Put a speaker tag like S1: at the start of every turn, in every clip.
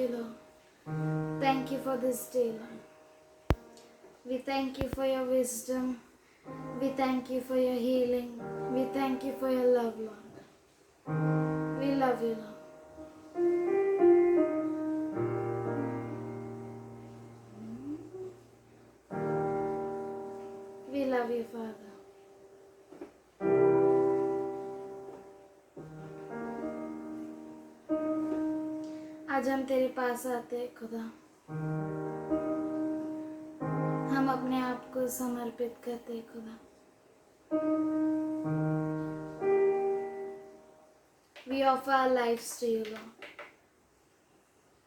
S1: you, Lord. Thank you for this day, Lord. We thank you for your wisdom. We thank you for your healing. We thank you for your love, Lord. We love you, Lord. We love you, Father. आज हम तेरे पास आते हैं खुदा, हम अपने आप को समर्पित करते हैं खुदा. We offer our lives to you, Lord.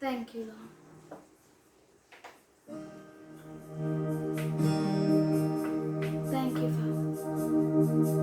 S1: Thank you, Lord. Thank you, Father.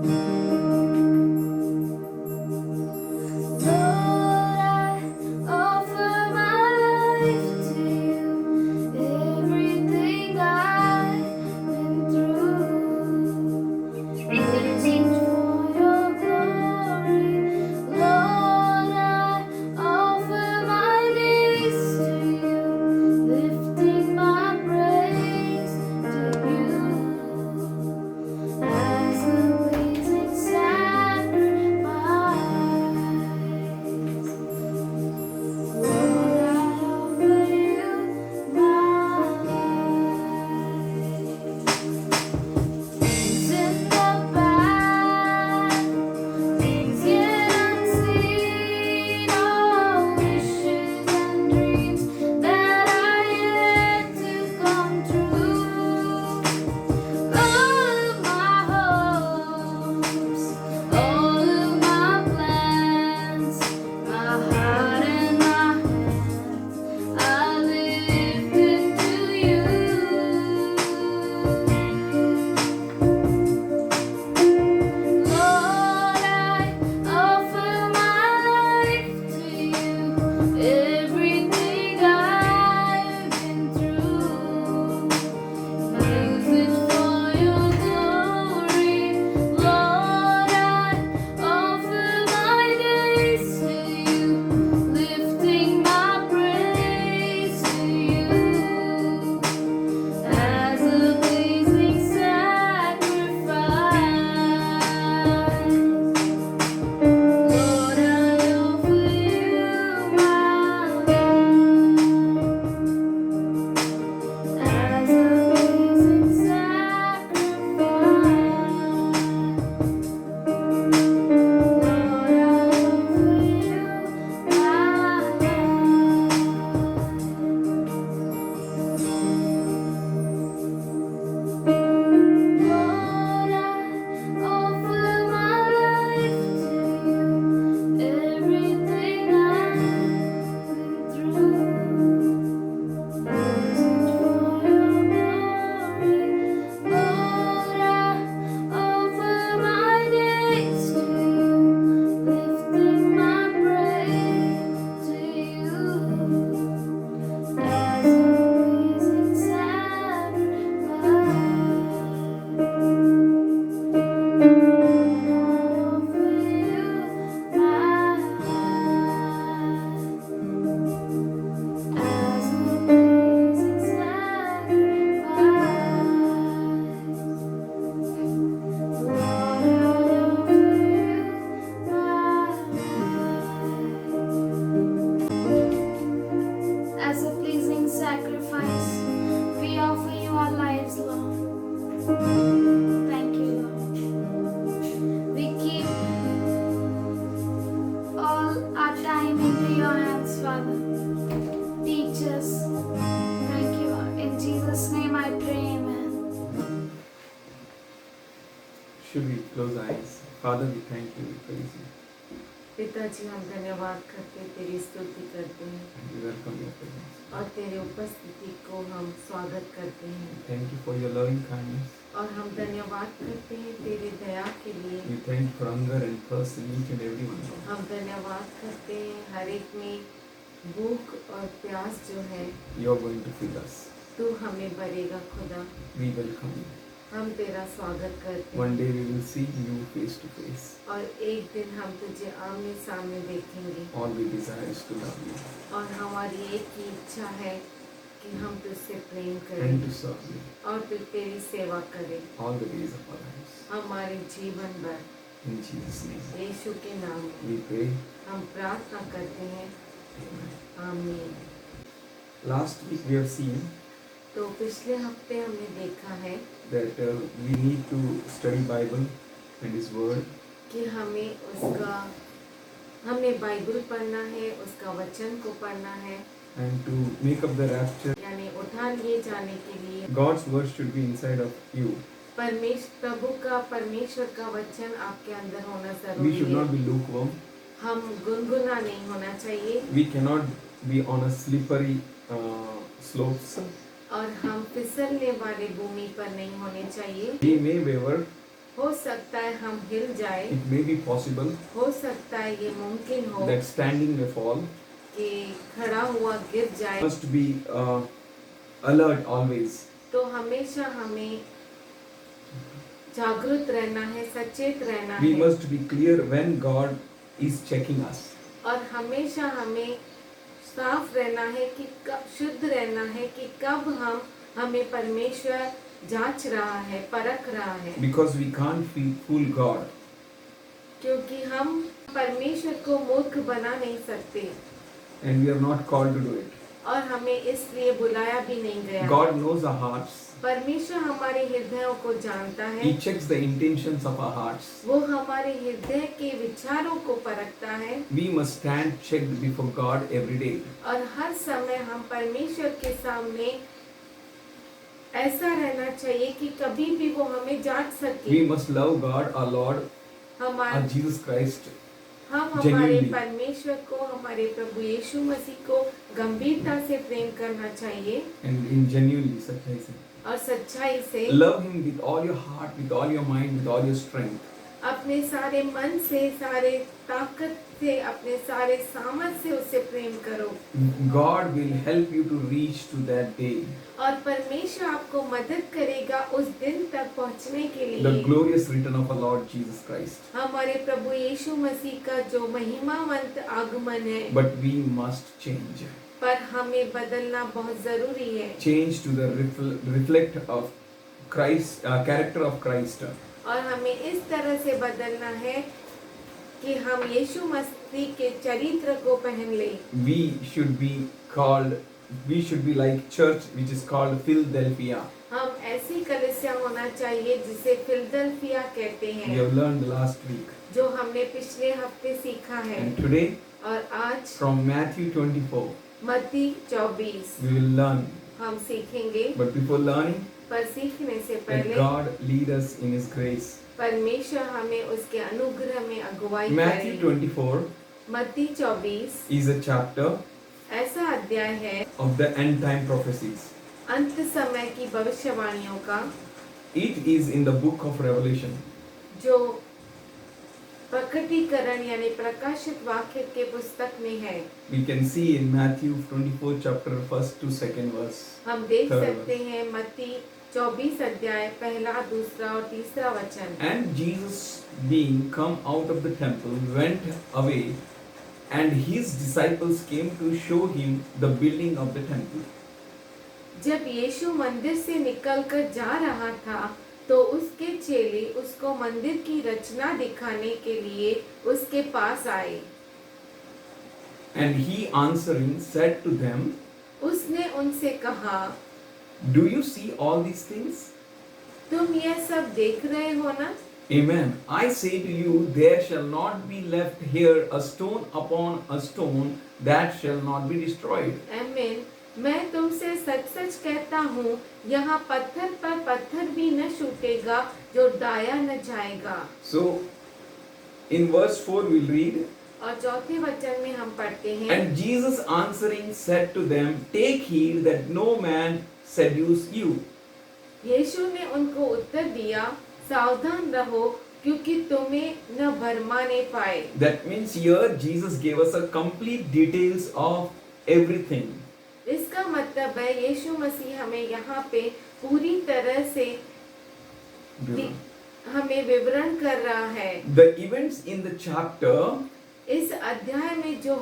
S2: Should we close our eyes? Father, we thank you, we praise you.
S3: पिताजी हम धन्यवाद करते तेरी स्तुति करते हैं
S2: And we welcome your presence.
S3: और तेरे उपस्थिति को हम स्वागत करते हैं
S2: Thank you for your loving kindness.
S3: और हम धन्यवाद करते हैं तेरे दया के लिए.
S2: We thank you for hunger and thirst in each and every one.
S3: हम धन्यवाद करते हैं हर एक में भूख और प्यास जो है
S2: You are going to feed us.
S3: तू हमें भरेगा खुदा.
S2: We welcome you.
S3: हम तेरा स्वागत करते
S2: One
S3: हैं
S2: day we will see you face to face.
S3: और एक दिन हम तुझे आमने सामने देखेंगे
S2: All we desire is to love you.
S3: और हमारा हमारी एक ही इच्छा है कि हम तुझसे प्रेम
S2: and
S3: करें
S2: to serve you
S3: और तेरी सेवा करें
S2: all the days of our lives.
S3: हमारे जीवन भर।
S2: In Jesus' name,
S3: यीशु के नाम में
S2: we pray.
S3: हम प्रार्थना करते हैं,
S2: Amen.
S3: आमीन।
S2: Last week we have seen
S3: तो पिछले हफ्ते हमने देखा है
S2: that we need to study Bible and His Word
S3: कि हमें बाइबल पढ़ना है, उसका वचन को पढ़ना है,
S2: and to make up the rapture.
S3: यानी उठा लिए जाने के लिए
S2: God's Word should be inside of you.
S3: परमेश्वर का वचन आपके अंदर होना
S2: We
S3: जरूरी
S2: should
S3: है।
S2: not be lukewarm.
S3: हम गुनगुना नहीं होना चाहिए
S2: We cannot be on a slippery slopes.
S3: और हम फिसलने वाले भूमि पर नहीं होने चाहिए।
S2: We may waver.
S3: हो सकता है हम हिल जाए,
S2: It may be possible
S3: हो सकता है ये मुमकिन हो
S2: that standing may fall.
S3: कि खड़ा हुआ गिर जाए।
S2: Must be alert always.
S3: तो हमेशा हमें जागरूक रहना है, सचेत रहना
S2: We
S3: है
S2: must be clear when God is checking us.
S3: और हमेशा हमें साफ रहना है कि कब शुद्ध रहना है कि कब हमें परमेश्वर जांच रहा है, परख रहा है,
S2: Because we can't fool God.
S3: क्योंकि हम परमेश्वर को मूर्ख बना नहीं सकते
S2: And we are not called to do it.
S3: और हमें इसलिए बुलाया भी नहीं गया।
S2: God knows our hearts.
S3: परमेश्वर हमारे हृदयों को जानता है,
S2: He checks the intentions of our hearts.
S3: वो हमारे हृदय के विचारों को परखता है
S2: We must stand checked before God every day.
S3: और हर समय हम परमेश्वर के सामने ऐसा रहना चाहिए कि कभी भी वो हमें जांच सके।
S2: We must love God, our Lord,
S3: हमारे
S2: our Jesus Christ.
S3: हम हमारे
S2: Genuinely.
S3: परमेश्वर को, हमारे प्रभु यीशु मसीह को गंभीरता से प्रेम करना चाहिए
S2: And in genuinely, सच्चाई से.
S3: और सच्चाई से
S2: Love Him with all your heart, with all your mind, with all your strength.
S3: अपने सारे मन से, सारे ताकत से, अपने सारे सामर्थ से उससे प्रेम करो
S2: God will help you to reach to that day.
S3: और परमेश्वर आपको मदद करेगा उस दिन तक पहुंचने के
S2: The
S3: लिए।
S2: glorious return of our Lord Jesus Christ.
S3: हमारे प्रभु यीशु मसीह का जो महिमावंत आगमन है,
S2: But we must change.
S3: पर हमें बदलना बहुत जरूरी है
S2: Change to the reflect of Christ, character of Christ.
S3: और हमें इस तरह से बदलना है कि हम यीशु मसीह के चरित्र को पहन ले।
S2: We should be called, we should be like church which is called Philadelphia.
S3: हम ऐसी कलीसिया होना चाहिए जिसे फिलदेल्फिया कहते
S2: We
S3: हैं,
S2: have learned last week.
S3: जो हमने पिछले हफ्ते सीखा है।
S2: And today
S3: और आज
S2: from Matthew 24
S3: मत्ती 24
S2: we will learn.
S3: हम सीखेंगे,
S2: But before learning,
S3: पर सीखने से
S2: let
S3: पहले
S2: God lead us in His grace.
S3: परमेश्वर हमें उसके अनुग्रह में अगुवाई
S2: Matthew
S3: करे।
S2: 24
S3: मत्ती 24
S2: is a chapter
S3: ऐसा अध्याय है
S2: of the end time prophecies.
S3: अंत समय की भविष्यवाणियों का,
S2: It is in the book of Revelation.
S3: जो प्रकटीकरण यानी प्रकाशित वाक्य के पुस्तक में है।
S2: We can see in Matthew 24 chapter 1st to 2nd verse.
S3: हम देख
S2: Third
S3: सकते हैं मत्ती 24 अध्याय पहला, दूसरा और तीसरा वचन।
S2: And Jesus, being come out of the temple, went away, and his disciples came to show him the building of the temple.
S3: जब यीशु मंदिर से निकलकर जा रहा था तो उसके चेले उसको मंदिर की रचना दिखाने के लिए उसके पास आए।
S2: And he answering said to them,
S3: उसने उनसे कहा,
S2: Do you see all these things?
S3: तुम यह सब देख रहे हो ना?
S2: Amen. I say to you, there shall not be left here a stone upon a stone that shall not be destroyed.
S3: आमीन। मैं तुमसे सच सच कहता हूँ, यहाँ पत्थर पर पत्थर भी न छूटेगा जो डाया न जाएगा।
S2: So, in verse 4 we'll read,
S3: और चौथे वचन में हम पढ़ते हैं,
S2: And Jesus answering said to them, Take heed that no man seduce you.
S3: यीशु ने उनको उत्तर दिया, सावधान रहो क्योंकि तुम्हें न भरमाने पाए।
S2: That means here Jesus gave us a complete details of everything.
S3: इसका मतलब है यीशु मसीह हमें यहाँ पे पूरी तरह से हमें विवरण कर रहा है।
S2: The events in the chapter
S3: इस अध्याय में जो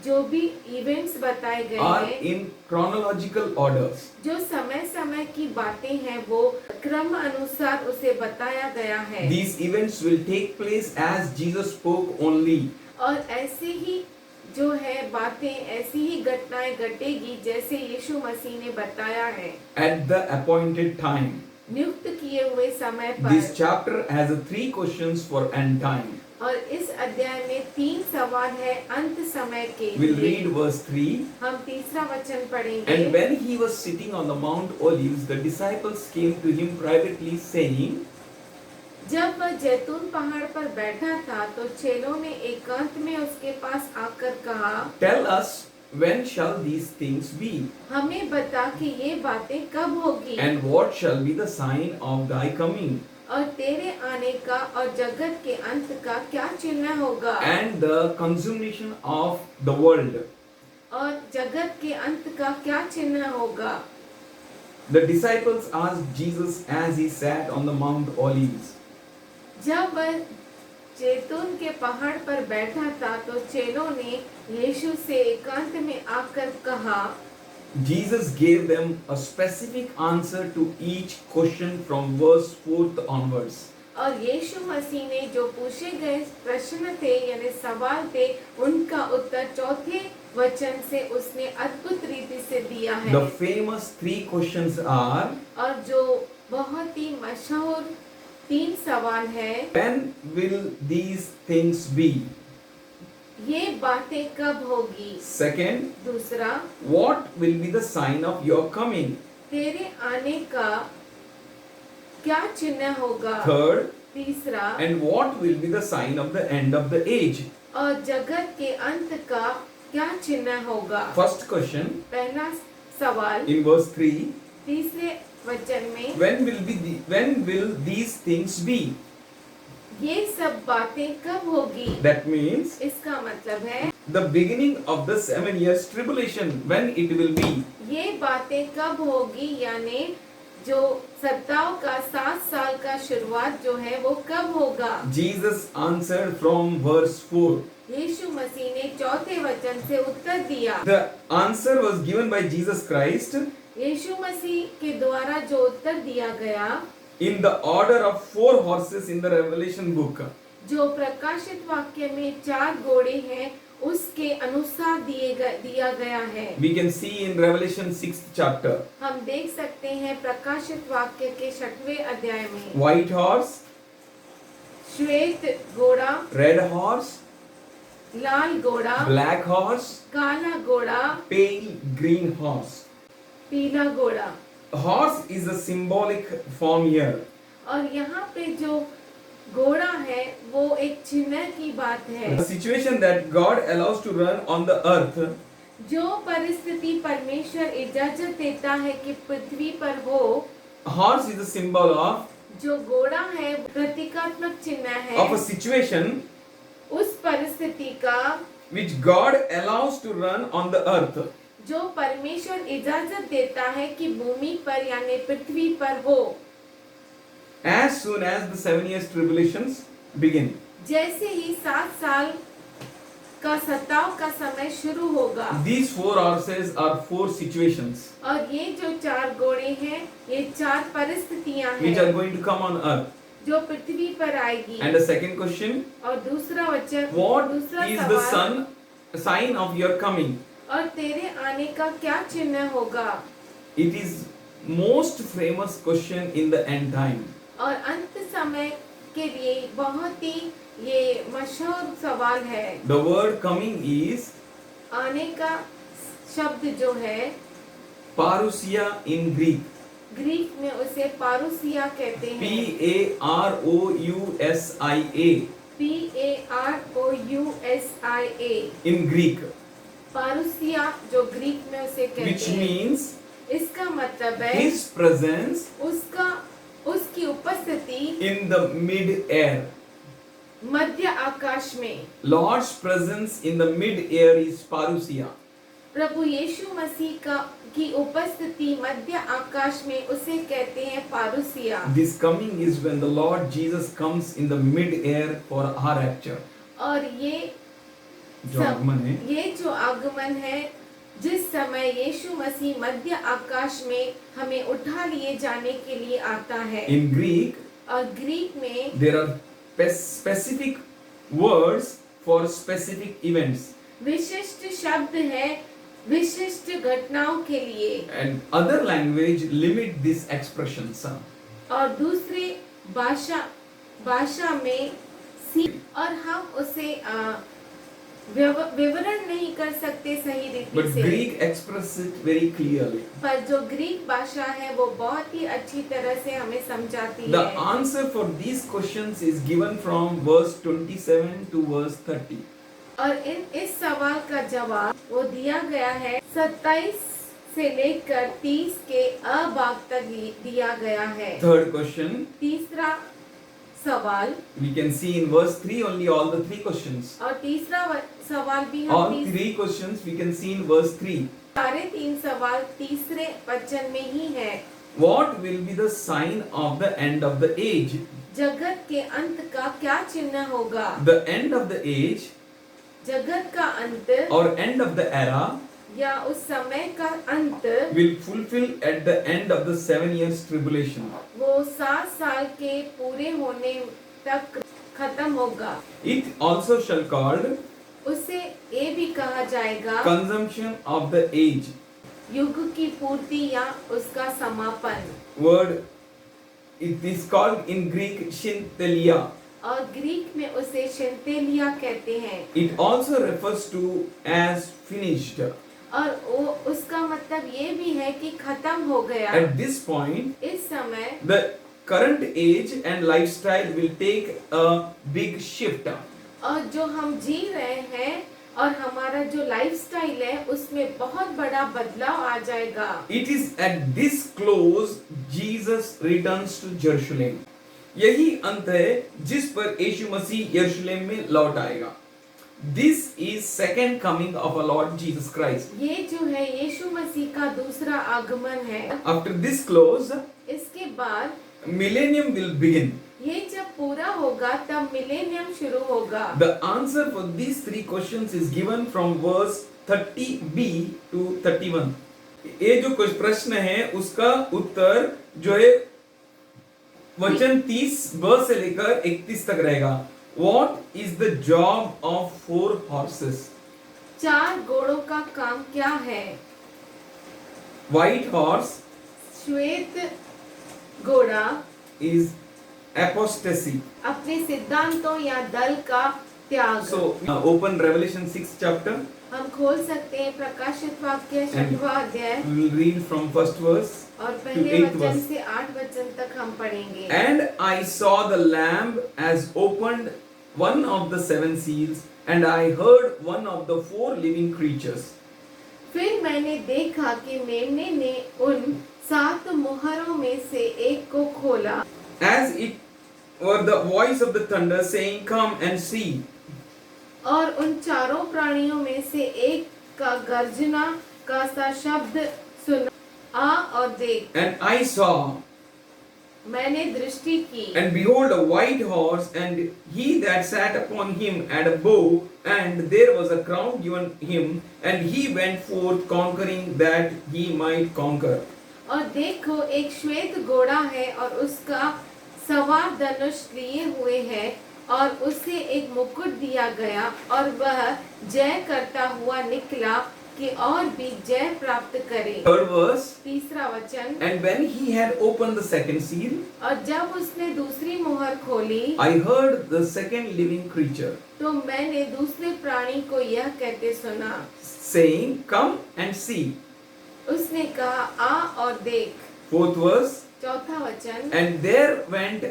S3: जो भी इवेंट्स बताए गए
S2: are
S3: हैं,
S2: in chronological orders.
S3: जो समय समय की बातें हैं, वो क्रम अनुसार उसे बताया गया है।
S2: These events will take place as Jesus spoke only.
S3: और ऐसे ही जो है बातें, ऐसी ही घटनाएं घटेगी जैसे यीशु मसीह ने बताया है,
S2: At the appointed time.
S3: नियुक्त किए हुए समय
S2: This
S3: पर।
S2: chapter has 3 questions for end time.
S3: और इस अध्याय में 3 सवाल है अंत समय के
S2: We'll
S3: लिए।
S2: read verse 3.
S3: हम तीसरा वचन
S2: And
S3: पढ़ेंगे।
S2: when he was sitting on the Mount Olives, the disciples came to him privately, saying,
S3: जब वह जैतून पहाड़ पर बैठा था तो चेलों ने एकांत में उसके पास आकर कहा,
S2: Tell us, when shall these things be?
S3: हमें बता कि ये बातें कब होगी,
S2: And what shall be the sign of thy coming?
S3: और तेरे आने का और जगत के अंत का क्या चिन्ह होगा,
S2: And the consummation of the world.
S3: और जगत के अंत का क्या चिन्ह होगा।
S2: The disciples asked Jesus as he sat on the Mount Olives.
S3: जब वह जैतून के पहाड़ पर बैठा था तो चेलों ने यीशु से एकांत में आकर कहा।
S2: Jesus gave them a specific answer to each question from verse 4 onwards.
S3: और यीशु मसीह ने जो पूछे गए प्रश्न थे यानी सवाल थे, उनका उत्तर चौथे वचन से उसने अद्भुत रीति से दिया है।
S2: The famous 3 questions are,
S3: और जो बहुत ही मशहूर 3 सवाल है,
S2: when will these things be?
S3: ये बातें कब होगी।
S2: Second,
S3: दूसरा,
S2: what will be the sign of your coming?
S3: तेरे आने का क्या चिन्ह होगा।
S2: Third,
S3: तीसरा,
S2: and what will be the sign of the end of the age?
S3: और जगत के अंत का क्या चिन्ह होगा।
S2: First question,
S3: पहला सवाल
S2: in verse 3,
S3: तीसरे वचन में,
S2: when will these things be?
S3: ये सब बातें कब होगी।
S2: That means
S3: इसका मतलब है
S2: the beginning of the 7 years tribulation, when it will be.
S3: ये बातें कब होगी, यानी जो सत्ताओं का 7 साल का शुरुआत जो है वो कब होगा।
S2: Jesus answered from verse 4.
S3: यीशु मसीह ने चौथे वचन से उत्तर दिया।
S2: The answer was given by Jesus Christ
S3: यीशु मसीह के द्वारा जो उत्तर दिया गया,
S2: in the order of 4 horses in the Revelation book.
S3: जो प्रकाशित वाक्य में 4 घोड़े हैं, उसके अनुसार दिया गया है।
S2: We can see in Revelation 6th chapter.
S3: हम देख सकते हैं प्रकाशित वाक्य के 6वें अध्याय में,
S2: White horse,
S3: श्वेत घोड़ा,
S2: red horse,
S3: लाल घोड़ा,
S2: black horse,
S3: काला घोड़ा,
S2: pale green horse.
S3: पीला घोड़ा।
S2: Horse is a symbolic form here.
S3: और यहाँ पे जो घोड़ा है वो एक चिन्ह की बात है।
S2: The situation that God allows to run on the earth
S3: जो परिस्थिति परमेश्वर इजाजत देता है कि पृथ्वी पर हो,
S2: horse is a symbol of
S3: जो घोड़ा है प्रतीकात्मक चिन्ह है
S2: a situation
S3: उस परिस्थिति का
S2: which God allows to run on the earth.
S3: जो परमेश्वर इजाजत देता है कि भूमि पर यानी पृथ्वी पर हो।
S2: As soon as the 7 years tribulations begin.
S3: जैसे ही 7 साल का सताव का समय शुरू होगा।
S2: These 4 horses are 4 situations
S3: और ये जो 4 घोड़े हैं, ये 4 परिस्थितियां
S2: which are
S3: हैं
S2: going to come on earth.
S3: जो पृथ्वी पर आएगी।
S2: And the second question,
S3: और दूसरा वचन,
S2: what
S3: दूसरा
S2: is the
S3: सवाल,
S2: sign of your coming?
S3: और तेरे आने का क्या चिन्ह होगा।
S2: It is most famous question in the end time.
S3: और अंत समय के लिए बहुत ही ये मशहूर सवाल है।
S2: The word coming is
S3: आने का शब्द जो है
S2: parousia in Greek.
S3: ग्रीक में उसे पारूसिया कहते हैं।
S2: Parousia
S3: PAROUSIA
S2: in Greek,
S3: पारूसिया जो ग्रीक में उसे
S2: which
S3: कहते हैं।
S2: means
S3: इसका मतलब है
S2: His presence
S3: उसकी उपस्थिति
S2: in the mid-air.
S3: मध्य आकाश में।
S2: Lord's presence in the mid-air is parousia.
S3: प्रभु यीशु मसीह की उपस्थिति मध्य आकाश में उसे कहते हैं पारूसिया।
S2: This coming is when the Lord Jesus comes in the mid-air for our rapture.
S3: और ये
S2: जो आगमन है,
S3: ये जो आगमन है, जिस समय यीशु मसीह मध्य आकाश में हमें उठा लिए जाने के लिए आता है।
S2: in Greek
S3: और ग्रीक में
S2: there are specific words for specific events,
S3: विशिष्ट शब्द है विशिष्ट घटनाओं के लिए,
S2: and other language limit these expressions.
S3: और दूसरी भाषा में और हम उसे विवरण नहीं कर सकते सही रीति
S2: But
S3: से।
S2: Greek express it very clearly.
S3: पर जो ग्रीक भाषा है वो बहुत ही अच्छी तरह से हमें समझाती
S2: The
S3: है।
S2: answer for these questions is given from verse 27 to verse 30.
S3: और इस सवाल का जवाब वो दिया गया है 27 से लेकर 30 के भाग तक दिया गया है।
S2: Third question,
S3: तीसरा सवाल,
S2: we can see in verse 3 only all the three questions.
S3: और तीसरा सवाल भी हम
S2: All three questions we can see in verse 3.
S3: सारे 3 सवाल तीसरे वचन में ही है।
S2: What will be the sign of the end of the age?
S3: जगत के अंत का क्या चिन्ह होगा?
S2: The end of the age
S3: जगत का अंत
S2: or end of the era
S3: या उस समय का अंत
S2: will fulfill at the end of the 7 years tribulation.
S3: वो 7 साल के पूरे होने तक खत्म होगा।
S2: It also shall called
S3: उसे ये भी कहा जाएगा
S2: consumption of the age.
S3: युग की पूर्ति या उसका समापन।
S2: Word it is called in Greek shintelia.
S3: और ग्रीक में उसे शिंतेलिया कहते हैं।
S2: It also refers to as finished.
S3: और वो उसका मतलब ये भी है कि खत्म हो गया।
S2: At this point,
S3: इस समय
S2: the current age and lifestyle will take a big shift.
S3: और जो हम जी रहे हैं और हमारा जो लाइफस्टाइल है उसमें बहुत बड़ा बदलाव आ जाएगा।
S2: It is at this close Jesus returns to Jerusalem. यही अंत है जिस पर यीशु मसीह यरूशलेम में लौट आएगा। This is second coming of our Lord Jesus Christ.
S3: ये जो है यीशु मसीह का दूसरा आगमन है।
S2: After this close,
S3: इसके बाद
S2: millennium will begin.
S3: ये जब पूरा होगा तब मिलेनियम शुरू होगा।
S2: The answer for these three questions is given from verse 30b to 31. ये जो कुछ प्रश्न है उसका उत्तर जो है वचन 30 वर्ष से लेकर 31 तक रहेगा। What is the job of 4 horses?
S3: 4 घोड़ों का काम क्या है?
S2: White horse
S3: श्वेत घोड़ा
S2: is apostasy.
S3: अपने सिद्धांतों या दल का त्याग।
S2: So open Revelation 6 chapter.
S3: हम खोल सकते हैं प्रकाशित वाक्य 6वां अध्याय
S2: We will read from first verse
S3: और
S2: to
S3: पहले
S2: 8th
S3: वचन
S2: verse.
S3: से 8 वचन तक हम पढ़ेंगे।
S2: And I saw the Lamb as opened one of the 7 seals, and I heard one of the 4 living creatures.
S3: फिर मैंने देखा कि मेमने ने उन 7 मुहरों में से एक को खोला,
S2: As it were the voice of the thunder saying, Come and see.
S3: और उन 4 प्राणियों में से एक का गर्जना का सा शब्द सुना, आ और देख।
S2: And I saw,
S3: मैंने दृष्टि की,
S2: and behold, a white horse, and he that sat upon him had a bow, and there was a crown given him, and he went forth conquering that he might conquer.
S3: और देखो एक श्वेत घोड़ा है और उसका सवार धनुष लिए हुए है और उसे एक मुकुट दिया गया और वह जय करता हुआ निकला कि और भी जय प्राप्त करे।
S2: Third verse.
S3: तीसरा वचन,
S2: And when he had opened the second seal,
S3: और जब उसने दूसरी मुहर खोली
S2: I heard the second living creature
S3: तो मैंने दूसरे प्राणी को यह कहते सुना,
S2: saying, Come and see.
S3: उसने कहा आ और देख।
S2: Fourth verse.
S3: चौथा वचन,
S2: And there went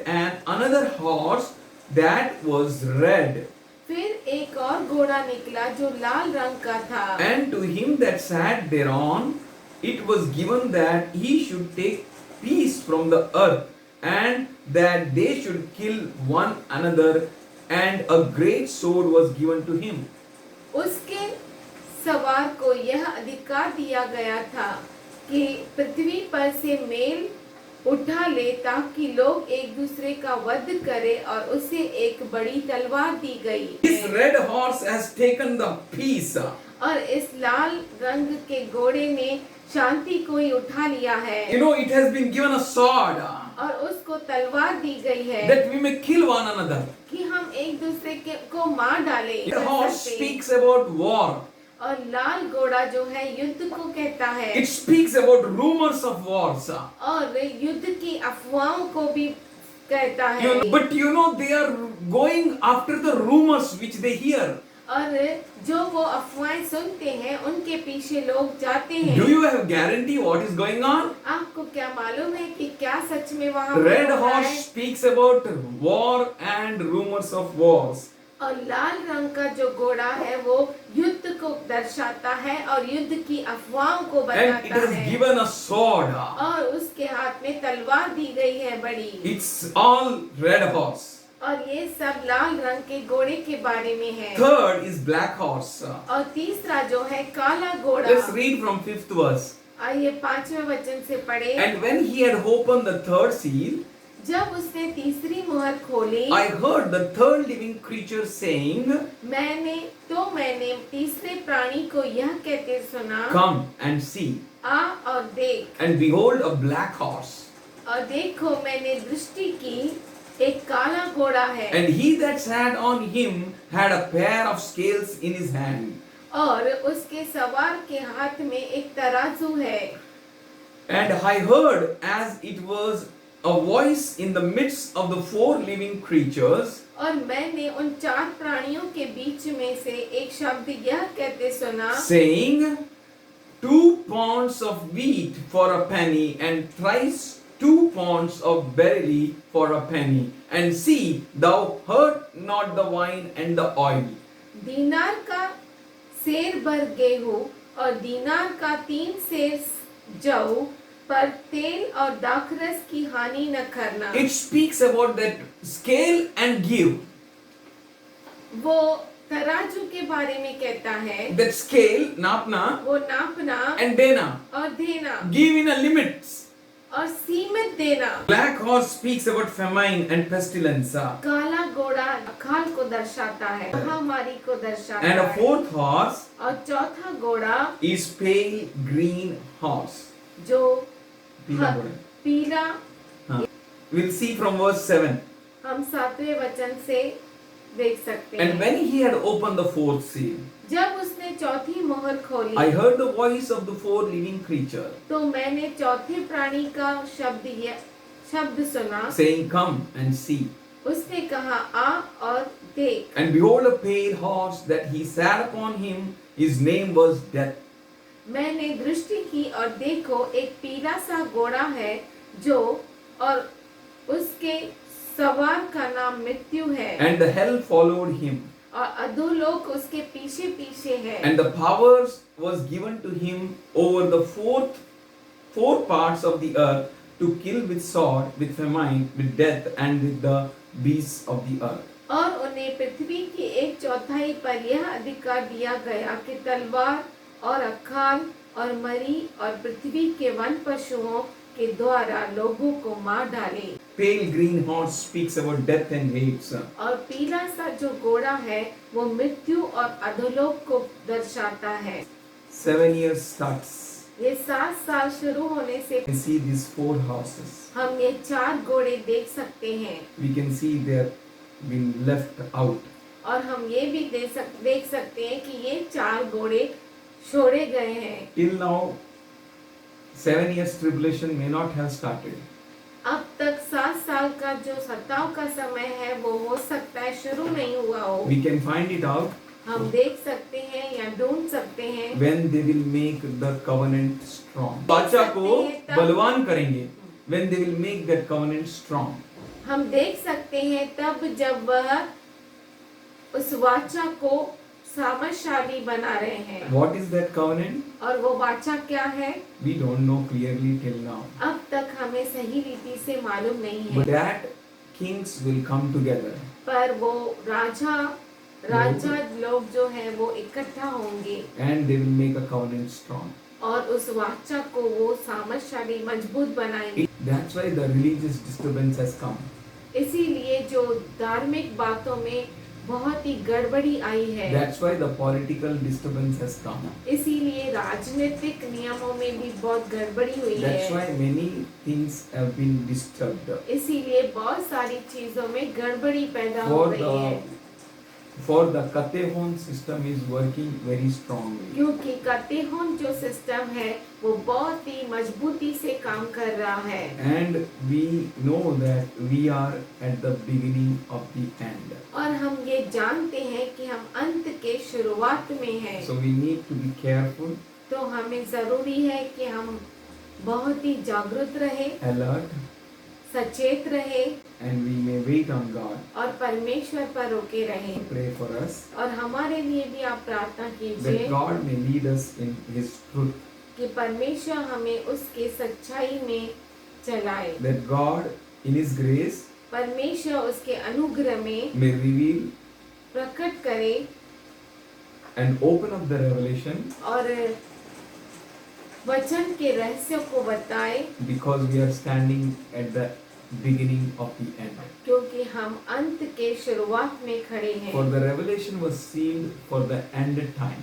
S2: another horse that was red,
S3: फिर एक और घोड़ा निकला जो लाल रंग का था,
S2: and to him that sat thereon it was given that he should take peace from the earth, and that they should kill one another, and a great sword was given to him.
S3: उसके सवार को यह अधिकार दिया गया था कि पृथ्वी पर से मेल उठा ले ताकि लोग एक दूसरे का वध करे और उसे एक बड़ी तलवार दी गई
S2: This red horse has taken the peace.
S3: और इस लाल रंग के घोड़े ने शांति को ही उठा लिया है
S2: You know, it has been given a sword
S3: और उसको तलवार दी गई है
S2: that we may kill one another.
S3: कि हम एक दूसरे को मार डाले
S2: The horse speaks about war.
S3: और लाल घोड़ा जो है युद्ध को कहता है
S2: It speaks about rumors of wars.
S3: और युद्ध की अफवाहों को भी कहता है
S2: But you know, they are going after the rumors which they hear.
S3: और जो वो अफवाहें सुनते हैं उनके पीछे लोग जाते हैं
S2: Do you have guarantee what is going on?
S3: आपको क्या मालूम है कि क्या सच में वहाँ
S2: Red
S3: हो रहा
S2: horse
S3: है?
S2: speaks about war and rumors of wars.
S3: और लाल रंग का जो घोड़ा है वो युद्ध को दर्शाता है और युद्ध की अफवाहों को
S2: And it
S3: बताता
S2: has
S3: है
S2: given a sword.
S3: और उसके हाथ में तलवार दी गई है बड़ी
S2: It's all red horse.
S3: और ये सब लाल रंग के घोड़े के बारे में है
S2: Third is black horse.
S3: और तीसरा जो है काला घोड़ा
S2: Let's read from 5th verse.
S3: आइए 5वें वचन से पढ़े
S2: And when he had opened the third seal,
S3: जब उसने तीसरी मुहर खोली
S2: I heard the third living creature saying,
S3: मैंने तीसरे प्राणी को यह कहते सुना
S2: Come and see.
S3: आ और देख
S2: And behold, a black horse.
S3: और देखो मैंने दृष्टि की एक काला घोड़ा है
S2: And he that sat on him had a pair of scales in his hand.
S3: और उसके सवार के हाथ में एक तराजू है
S2: And I heard as it was a voice in the midst of the four living creatures,
S3: और मैंने उन चार प्राणियों के बीच में से एक शब्द यह कहते सुना
S2: saying, 2 pounds of wheat for a penny, and thrice 2 pounds of barley for a penny. And see, thou hurt not the wine and the oil.
S3: दीनार का सेर भर गेहूं और दीनार का 3 सेर जौ पर तेल और दाखरस की हानि न करना
S2: It speaks about that scale and give.
S3: वो तराजू के बारे में कहता है
S2: That scale, नापना,
S3: वो नापना
S2: and देना.
S3: और देना
S2: Give in a limits.
S3: और सीमित देना
S2: Black horse speaks about famine and pestilence.
S3: काला घोड़ा अकाल को दर्शाता है महामारी को दर्शाता
S2: And a
S3: है
S2: fourth horse
S3: और चौथा घोड़ा
S2: is pale green horse.
S3: जो
S2: पीला घोड़ा.
S3: पीला
S2: हाँ. We'll see from verse 7.
S3: हम 7वें वचन से देख सकते
S2: And
S3: हैं
S2: when he had opened the fourth seal,
S3: जब उसने चौथी मोहर खोली
S2: I heard the voice of the 4 living creatures
S3: तो मैंने चौथे प्राणी का शब्द सुना
S2: saying, Come and see.
S3: उसने कहा आ और देख
S2: And behold, a pale horse that he sat upon him, his name was Death.
S3: मैंने दृष्टि की और देखो एक पीला सा घोड़ा है जो और उसके सवार का नाम मृत्यु है
S2: And the hell followed him.
S3: और अधोलोक उसके पीछे पीछे है
S2: And the powers was given to him over the four parts of the earth to kill with sword, with famine, with death, and with the beasts of the earth.
S3: और उन्हें पृथ्वी की 1/4 पर यह अधिकार दिया गया कि तलवार और अकाल और मरी और पृथ्वी के वन पशुओं के द्वारा लोगों को मार डाले
S2: Pale green horse speaks about death and Hades.
S3: और पीला सा जो घोड़ा है वो मृत्यु और अधोलोक को दर्शाता है
S2: 7 years starts.
S3: ये 7 साल शुरू होने से
S2: We can see these 4 horses.
S3: हम ये 4 घोड़े देख सकते हैं
S2: We can see they have been left out.
S3: और हम ये भी देख सकते हैं कि ये 4 घोड़े छोड़े गए हैं
S2: Till now, 7 years tribulation may not have started.
S3: अब तक 7 साल का जो सताव का समय है वो हो सकता है शुरू नहीं हुआ हो
S2: We can find it out
S3: हम देख सकते हैं या ढूंढ सकते हैं
S2: when they will make the covenant strong. वाचा को बलवान करेंगे. When they will make that covenant strong.
S3: हम देख सकते हैं तब जब वह उस वाचा को सामर्थशाली बना रहे हैं
S2: What is that covenant?
S3: और वो वाचा क्या है
S2: We don't know clearly till now.
S3: अब तक हमें सही रीति से मालूम नहीं
S2: But
S3: है
S2: that kings will come together.
S3: पर वो राजा लोग जो है वो इकट्ठा होंगे
S2: And they will make a covenant strong.
S3: और उस वाचा को वो सामर्थशाली मजबूत बनाएंगे।
S2: That's why the religious disturbance has come.
S3: इसीलिए जो धार्मिक बातों में बहुत ही गड़बड़ी आई है,
S2: That's why the political disturbance has come.
S3: इसीलिए राजनीतिक नियमों में भी बहुत गड़बड़ी हुई
S2: That's
S3: है,
S2: why many things have been disturbed.
S3: इसीलिए बहुत सारी चीजों में गड़बड़ी पैदा हो
S2: For
S3: रही है।
S2: the Katehon system is working very strongly.
S3: क्योंकि कतेहोन जो सिस्टम है वो बहुत ही मजबूती से काम कर रहा है,
S2: And we know that we are at the beginning of the end.
S3: और हम ये जानते हैं कि हम अंत के शुरुआत में हैं।
S2: So we need to be careful,
S3: तो हमें जरूरी है कि हम बहुत ही जागरूक रहे,
S2: alert,
S3: सचेत रहे
S2: and we may wait on God.
S3: और परमेश्वर पर रोके रहे।
S2: Pray for us
S3: और हमारे लिए भी आप प्रार्थना
S2: that
S3: कीजिए
S2: God may lead us in His truth.
S3: कि परमेश्वर हमें उसके सच्चाई में चलाए,
S2: That God, in His grace,
S3: परमेश्वर उसके अनुग्रह में
S2: may reveal
S3: प्रकट करे
S2: and open up the revelation,
S3: और वचन के रहस्यों को बताए,
S2: because we are standing at the beginning of the end.
S3: क्योंकि हम अंत के शुरुआत में खड़े
S2: For
S3: हैं।
S2: the revelation was sealed for the end time.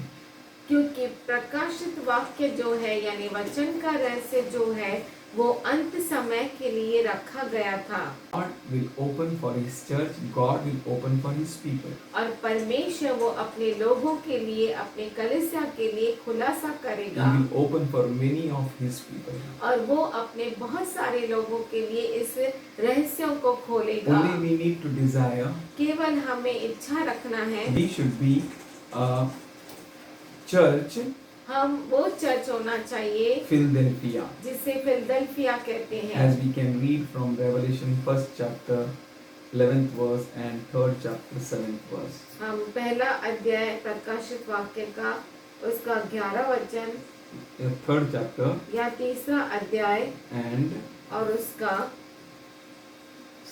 S3: क्योंकि प्रकाशित वाक्य जो है यानी वचन का रहस्य जो है वो अंत समय के लिए रखा गया था,
S2: God will open for His church. God will open for His people.
S3: और परमेश्वर वो अपने लोगों के लिए, अपने कलीसिया के लिए खुलासा
S2: He
S3: करेगा,
S2: will open for many of His people.
S3: और वो अपने बहुत सारे लोगों के लिए इस रहस्यों को खोलेगा।
S2: Only we need to desire.
S3: केवल हमें इच्छा रखना है।
S2: We should be a church,
S3: हम वो चर्च होना चाहिए
S2: Philadelphia.
S3: जिसे फिलदेल्फिया कहते हैं।
S2: As we can read from Revelation 1st chapter 11th verse and 3rd chapter 7th verse.
S3: हम पहला अध्याय प्रकाशित वाक्य का उसका 11 वचन
S2: 3rd chapter
S3: या तीसरा अध्याय
S2: and
S3: और उसका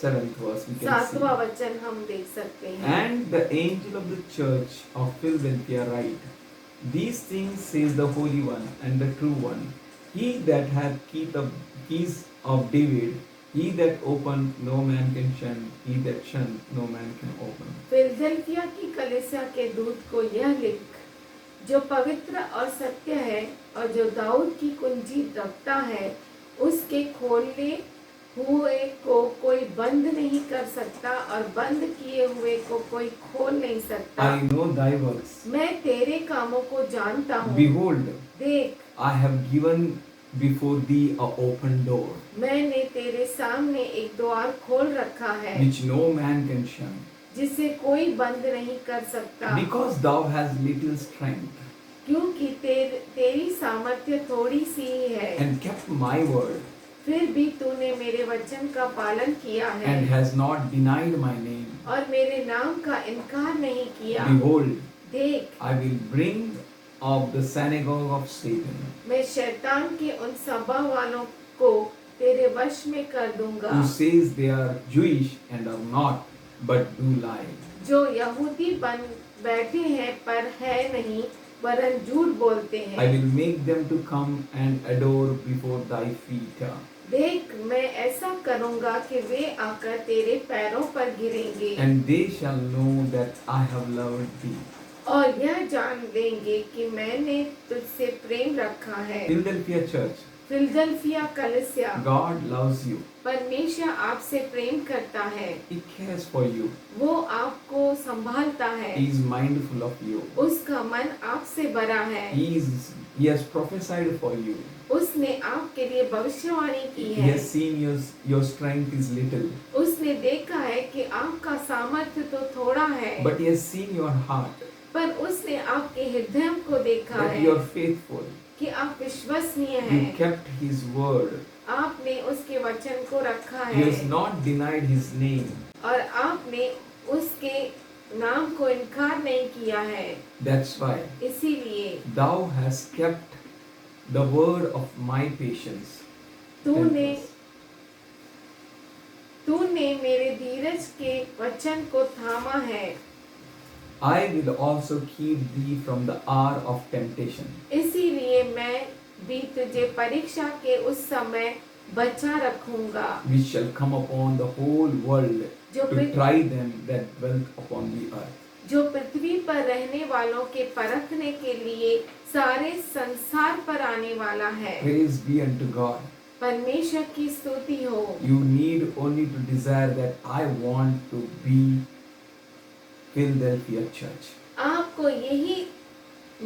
S2: 7th verse we can
S3: सातवां
S2: see.
S3: वचन हम देख सकते हैं।
S2: And the angel of the church of Philadelphia write, These things says the Holy One and the True One, He that hath keys of David, He that opened no man can shun, He that shunned no man can open.
S3: Philadelphia की कलीसिया के दूत को यह लिख, जो पवित्र और सत्य है और जो दाऊद की कुंजी रखता है, उसके खोलने हुए को कोई बंद नहीं कर सकता और बंद किए हुए को कोई खोल नहीं सकता।
S2: I know thy works.
S3: मैं तेरे कामों को जानता हूँ।
S2: Behold,
S3: देख,
S2: I have given before thee a open door,
S3: मैंने तेरे सामने एक द्वार खोल रखा है
S2: which no man can shun,
S3: जिसे कोई बंद नहीं कर सकता,
S2: because thou hast little strength,
S3: क्योंकि तेरी सामर्थ्य थोड़ी सी ही है,
S2: and kept my word,
S3: फिर भी तूने मेरे वचन का पालन किया है
S2: and has not denied my name.
S3: और मेरे नाम का इनकार नहीं किया।
S2: Behold,
S3: देख,
S2: I will bring of the synagogue of Satan,
S3: मैं शैतान के उन सभा वालों को तेरे वश में कर दूंगा,
S2: who says they are Jewish and are not, but do lie.
S3: जो यहूदी बन बैठे हैं पर है नहीं, वरन झूठ बोलते
S2: I
S3: हैं।
S2: will make them to come and adore before thy feet,
S3: देख, मैं ऐसा करूंगा कि वे आकर तेरे पैरों पर गिरेंगे
S2: and they shall know that I have loved thee.
S3: और यह जान लेंगे कि मैंने तुझसे प्रेम रखा है।
S2: Philadelphia Church,
S3: फिलदेल्फिया कलीसिया,
S2: God loves you.
S3: परमेश्वर आपसे प्रेम करता है,
S2: He cares for you.
S3: वो आपको संभालता है,
S2: He is mindful of you.
S3: उसका मन आपसे बड़ा है,
S2: He has prophesied for you.
S3: उसने आपके लिए भविष्यवाणी की
S2: He
S3: है,
S2: has seen your strength is little,
S3: उसने देखा है कि आपका सामर्थ्य तो थोड़ा है,
S2: but He has seen your heart,
S3: पर उसने आपके हृदय को देखा
S2: that
S3: है
S2: you are faithful.
S3: कि आप विश्वसनीय
S2: You
S3: हैं,
S2: kept His word.
S3: आपने उसके वचन को रखा
S2: He has
S3: है
S2: not denied His name.
S3: और आपने उसके नाम को इनकार नहीं किया है।
S2: That's why
S3: इसीलिए
S2: thou hast kept the word of my patience.
S3: तूने मेरे धीरज के वचन को थामा है।
S2: I will also keep thee from the hour of temptation.
S3: इसीलिए मैं भी तुझे परीक्षा के उस समय बचा रखूंगा
S2: which shall come upon the whole world
S3: जो
S2: to
S3: पित-
S2: try them that dwelt upon the earth.
S3: जो पृथ्वी पर रहने वालों के परखने के लिए सारे संसार पर आने वाला है।
S2: Praise be unto God.
S3: परमेश्वर की स्तुति हो।
S2: You need only to desire that I want to be Philadelphia Church.
S3: आपको यही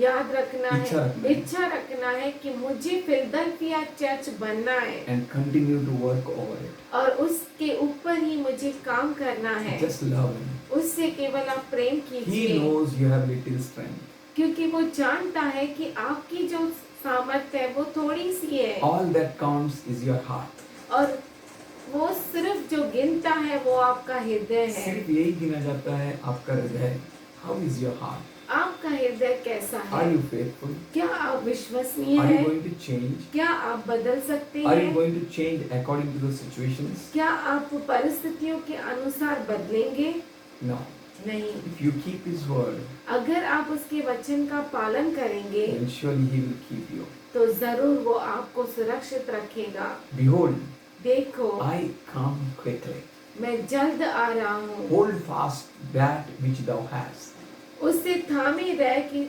S3: याद रखना
S2: इच्छा
S3: है,
S2: रखना है।
S3: इच्छा रखना है कि मुझे फिलडेल्फिया चर्च बनना है
S2: And continue to work over it.
S3: और उसके ऊपर ही मुझे काम करना है।
S2: Just love Him.
S3: उससे केवल आप प्रेम
S2: He
S3: कीजिए,
S2: knows you have little strength.
S3: क्योंकि वो जानता है कि आपकी जो सामर्थ्य है वो थोड़ी सी है
S2: All that counts is your heart.
S3: और वो सिर्फ जो गिनता है वो आपका हृदय है।
S2: सिर्फ यही गिना जाता है आपका हृदय. How is your heart?
S3: आपका हृदय कैसा
S2: Are
S3: है?
S2: you faithful?
S3: क्या आप विश्वसनीय
S2: Are you
S3: हैं?
S2: going to change?
S3: क्या आप बदल सकते
S2: Are you
S3: हैं?
S2: going to change according to the situations?
S3: क्या आप परिस्थितियों के अनुसार बदलेंगे?
S2: No.
S3: नहीं।
S2: If you keep His word,
S3: अगर आप उसके वचन का पालन करेंगे
S2: then surely He will keep you.
S3: तो जरूर वो आपको सुरक्षित रखेगा।
S2: Behold,
S3: देखो,
S2: I come quickly.
S3: मैं जल्द आ रहा हूँ।
S2: Hold fast that which thou hast,
S3: उससे थामे रह कि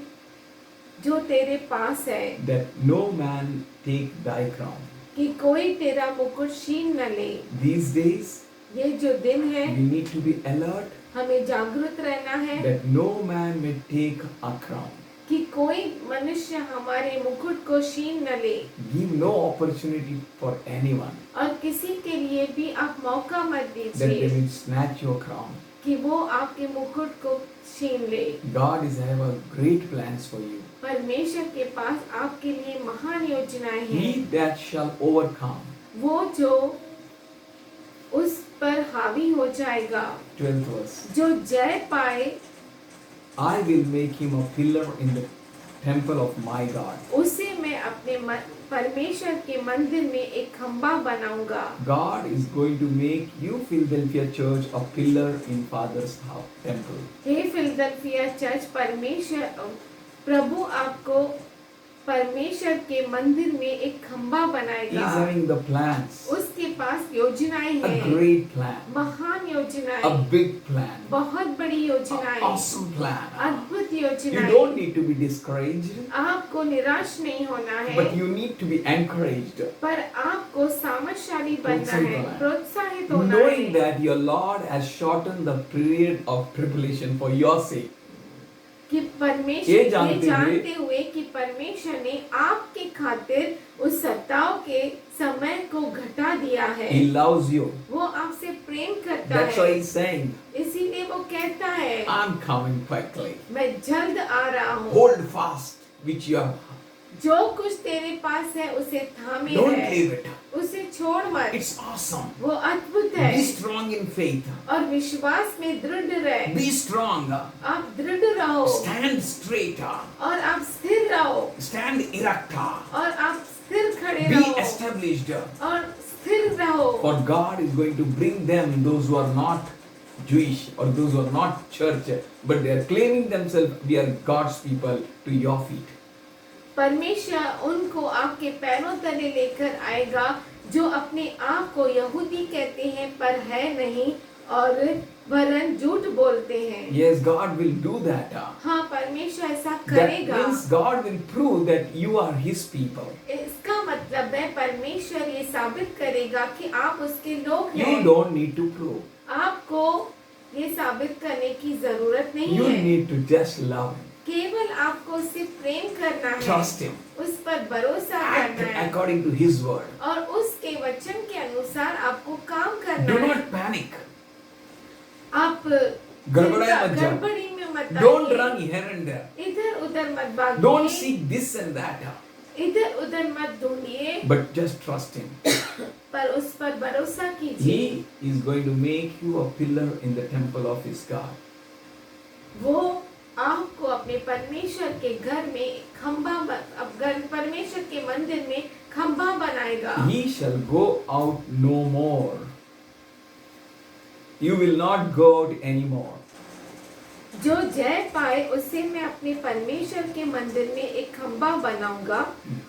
S3: जो तेरे पास है,
S2: that no man take thy crown.
S3: कि कोई तेरा मुकुट छीन न ले।
S2: These days,
S3: ये जो दिन है,
S2: we need to be alert
S3: हमें जागरूक रहना है
S2: that no man may take a crown.
S3: कि कोई मनुष्य हमारे मुकुट को छीन न ले
S2: Give no opportunity for anyone
S3: और किसी के लिए भी आप मौका मत
S2: that they
S3: दीजिए
S2: will snatch your crown.
S3: कि वो आपके मुकुट को छीन ले।
S2: God is have a great plans for you.
S3: परमेश्वर के पास आपके लिए महान योजनाएं हैं।
S2: He that shall overcome.
S3: वो जो उस पर हावी हो जाएगा,
S2: 12th verse.
S3: जो जय पाए,
S2: I will make him a pillar in the temple of my God.
S3: उसे मैं अपने परमेश्वर के मंदिर में एक खंबा बनाऊंगा।
S2: God is going to make you Philadelphia Church a pillar in Father's house, temple.
S3: हे फिलडेल्फिया चर्च, परमेश्वर प्रभु आपको परमेश्वर के मंदिर में एक खंबा
S2: He is
S3: बनाएगा।
S2: having the plans,
S3: उसके पास योजनाएं
S2: a
S3: हैं,
S2: great plan,
S3: महान
S2: a
S3: योजनाएं,
S2: big plan,
S3: बहुत बड़ी
S2: an
S3: योजनाएं,
S2: awesome plan.
S3: अद्भुत
S2: You
S3: योजनाएं।
S2: don't need to be discouraged,
S3: आपको निराश नहीं होना है,
S2: but you need to be encouraged,
S3: पर आपको सामर्थ्यशाली बनना है, प्रोत्साहित होना
S2: knowing
S3: है
S2: that your Lord has shortened the period of tribulation for your sake.
S3: कि परमेश्वर
S2: ये
S3: ये
S2: जानते
S3: जानते हुए कि परमेश्वर ने आपके खातिर उस सत्ताओं के समय को घटा दिया है।
S2: He loves you.
S3: वो आपसे प्रेम करता
S2: That's why
S3: है,
S2: He's saying,
S3: इसीलिए वो कहता है
S2: I'm coming quickly.
S3: मैं जल्द आ रहा हूँ।
S2: Hold fast which you have.
S3: जो कुछ तेरे पास है उसे थामे
S2: Don't
S3: रह,
S2: leave it.
S3: उसे छोड़ मत।
S2: It's awesome.
S3: वो अद्भुत है
S2: Be strong in faith.
S3: और विश्वास में दृढ़ रहे।
S2: Be strong.
S3: आप दृढ़ रहो
S2: Stand straight.
S3: और आप स्थिर रहो
S2: Stand erect.
S3: और आप स्थिर खड़े
S2: Be
S3: रहो
S2: established.
S3: और स्थिर रहो।
S2: For God is going to bring them, those who are not Jewish or those who are not church, but they are claiming themselves, we are God's people, to your feet.
S3: परमेश्वर उनको आपके पैरों तले लेकर आएगा जो अपने आप को यहूदी कहते हैं पर है नहीं और वरन झूठ बोलते हैं।
S2: Yes, God will do that.
S3: हाँ, परमेश्वर ऐसा
S2: That
S3: करेगा।
S2: means God will prove that you are His people.
S3: इसका मतलब है परमेश्वर ये साबित करेगा कि आप उसके लोग
S2: You
S3: हैं।
S2: don't need to prove.
S3: आपको ये साबित करने की जरूरत नहीं
S2: You
S3: है,
S2: need to just love Him.
S3: केवल आपको उससे प्रेम करना है,
S2: Trust Him.
S3: उस पर भरोसा
S2: Act
S3: करना है
S2: according to His word.
S3: और उसके वचन के अनुसार आपको काम करना
S2: Do
S3: है।
S2: not panic.
S3: आप
S2: गड़बड़ाए मत जाओ.
S3: गड़बड़ी में मत
S2: Don't
S3: आइए।
S2: run here and there.
S3: इधर उधर मत भागिए,
S2: Don't seek this and that.
S3: इधर उधर मत ढूंढिए,
S2: But just trust Him.
S3: पर उस पर भरोसा कीजिए।
S2: He is going to make you a pillar in the temple of His God.
S3: वो आपको अपने परमेश्वर के घर में परमेश्वर के मंदिर में खंभा बनाएगा।
S2: He shall go out no more. You will not go out anymore.
S3: जो जय पाए उसे मैं अपने परमेश्वर के मंदिर में एक खंभा बनाऊंगा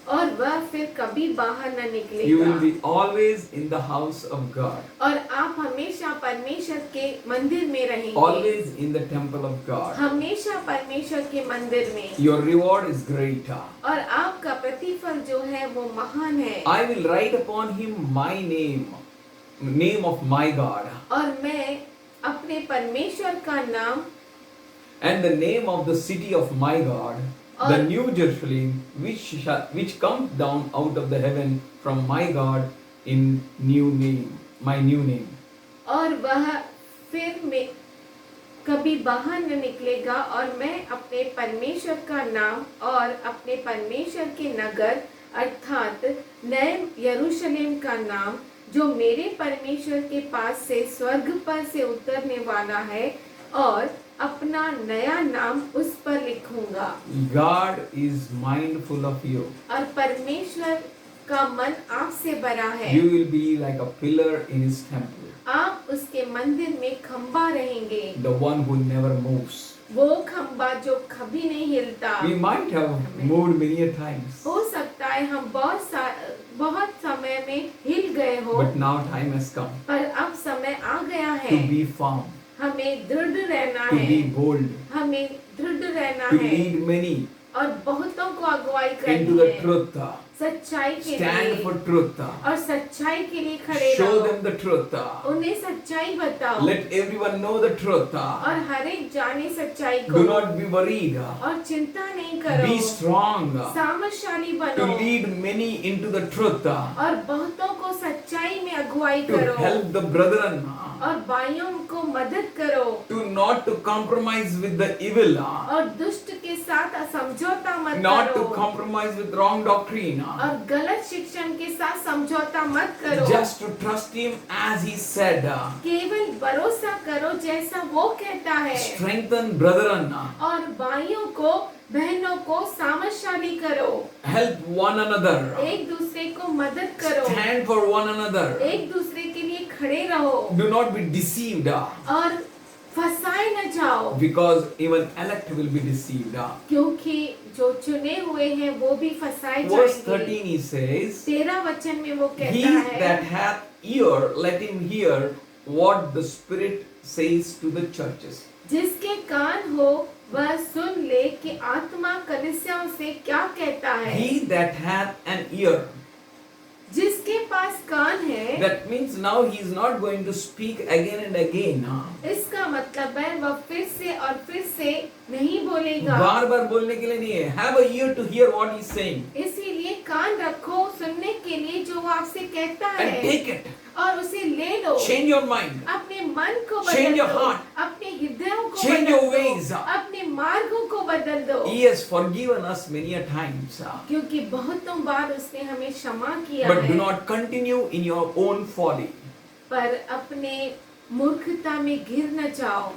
S3: और वह फिर कभी बाहर न
S2: You will
S3: निकलेगा।
S2: be always in the house of God,
S3: और आप हमेशा परमेश्वर के मंदिर में रहेंगे,
S2: always in the temple of God.
S3: हमेशा परमेश्वर के मंदिर में।
S2: Your reward is greater.
S3: और आपका प्रतिफल जो है वो महान है।
S2: I will write upon him my name of my God,
S3: और मैं अपने परमेश्वर का नाम
S2: and the name of the city of my God, the
S3: और-
S2: new Jerusalem, which comes down out of the heaven from my God, in new name, my new name.
S3: और वह फिर में कभी बाहर न निकलेगा। और मैं अपने परमेश्वर का नाम और अपने परमेश्वर के नगर अर्थात नए यरूशलेम का नाम जो मेरे परमेश्वर के पास से स्वर्ग पर से उतरने वाला है, और अपना नया नाम उस पर लिखूंगा।
S2: God is mindful of you.
S3: और परमेश्वर का मन आपसे बड़ा है।
S2: You will be like a pillar in his temple,
S3: आप उसके मंदिर में खंबा रहेंगे,
S2: the one who never moves.
S3: वो खंबा जो कभी नहीं हिलता।
S2: We might have moved many a times,
S3: हो सकता है हम बहुत समय में हिल गए हो,
S2: but now time has come
S3: पर अब समय आ गया
S2: to
S3: है।
S2: be firm,
S3: हमें दृढ़ रहना
S2: to
S3: है,
S2: be bold,
S3: हमें दृढ़ रहना
S2: to
S3: है
S2: lead many
S3: और बहुतों को अगुवाई
S2: into
S3: करनी
S2: the
S3: है
S2: truth.
S3: सच्चाई के
S2: Stand
S3: लिए।
S2: for truth.
S3: और सच्चाई के लिए खड़े
S2: Show
S3: रहो,
S2: them the truth.
S3: उन्हें सच्चाई बताओ।
S2: Let everyone know the truth.
S3: और हर एक जाने सच्चाई को।
S2: Do not be worried.
S3: और चिंता नहीं करो,
S2: Be strong
S3: सामर्थशाली
S2: to
S3: बनो
S2: lead many into the truth,
S3: और बहुतों को सच्चाई में अगुवाई
S2: to
S3: करो
S2: help the brethren,
S3: और भाइयों को मदद करो
S2: to not to compromise with the evil,
S3: और दुष्ट के साथ समझौता मत
S2: not to
S3: करो
S2: compromise with wrong doctrine,
S3: और गलत शिक्षण के साथ समझौता मत करो।
S2: just to trust him as he said.
S3: केवल भरोसा करो जैसा वो कहता है,
S2: Strengthen brethren,
S3: और भाइयों को बहनों को सामर्थशाली करो,
S2: help one another,
S3: एक दूसरे को मदद करो,
S2: stand for one another.
S3: एक दूसरे के लिए खड़े रहो
S2: Do not be deceived,
S3: और फंसाए न जाओ,
S2: because even elect will be deceived.
S3: क्योंकि जो चुने हुए हैं वो भी फंसाए
S2: Verse
S3: जाएंगे।
S2: 13 he says,
S3: 13 वचन में वो
S2: he
S3: कहता
S2: that
S3: है,
S2: hath ear, let him hear what the Spirit says to the churches.
S3: जिसके कान हो वह सुन ले कि आत्मा कलीसियाओं से क्या कहता है।
S2: He that hath an ear.
S3: जिसके पास कान है,
S2: That means now he is not going to speak again and again.
S3: इसका मतलब है वह फिर से और फिर से नहीं बोलेगा।
S2: बार बार बोलने के लिए नहीं है. Have a ear to hear what he is saying
S3: इसीलिए कान रखो सुनने के लिए जो वो आपसे कहता
S2: and
S3: है,
S2: take it.
S3: और उसे ले लो।
S2: Change your mind.
S3: अपने मन को
S2: Change
S3: बदल
S2: your
S3: दो,
S2: heart.
S3: अपने हृदयों को
S2: Change
S3: बदल
S2: your
S3: दो,
S2: ways.
S3: अपने मार्गों को बदल दो।
S2: He has forgiven us many a times.
S3: क्योंकि बहुतों बार उसने हमें क्षमा किया
S2: But do
S3: है,
S2: not continue in your own folly.
S3: पर अपने मूर्खता में गिर न जाओ,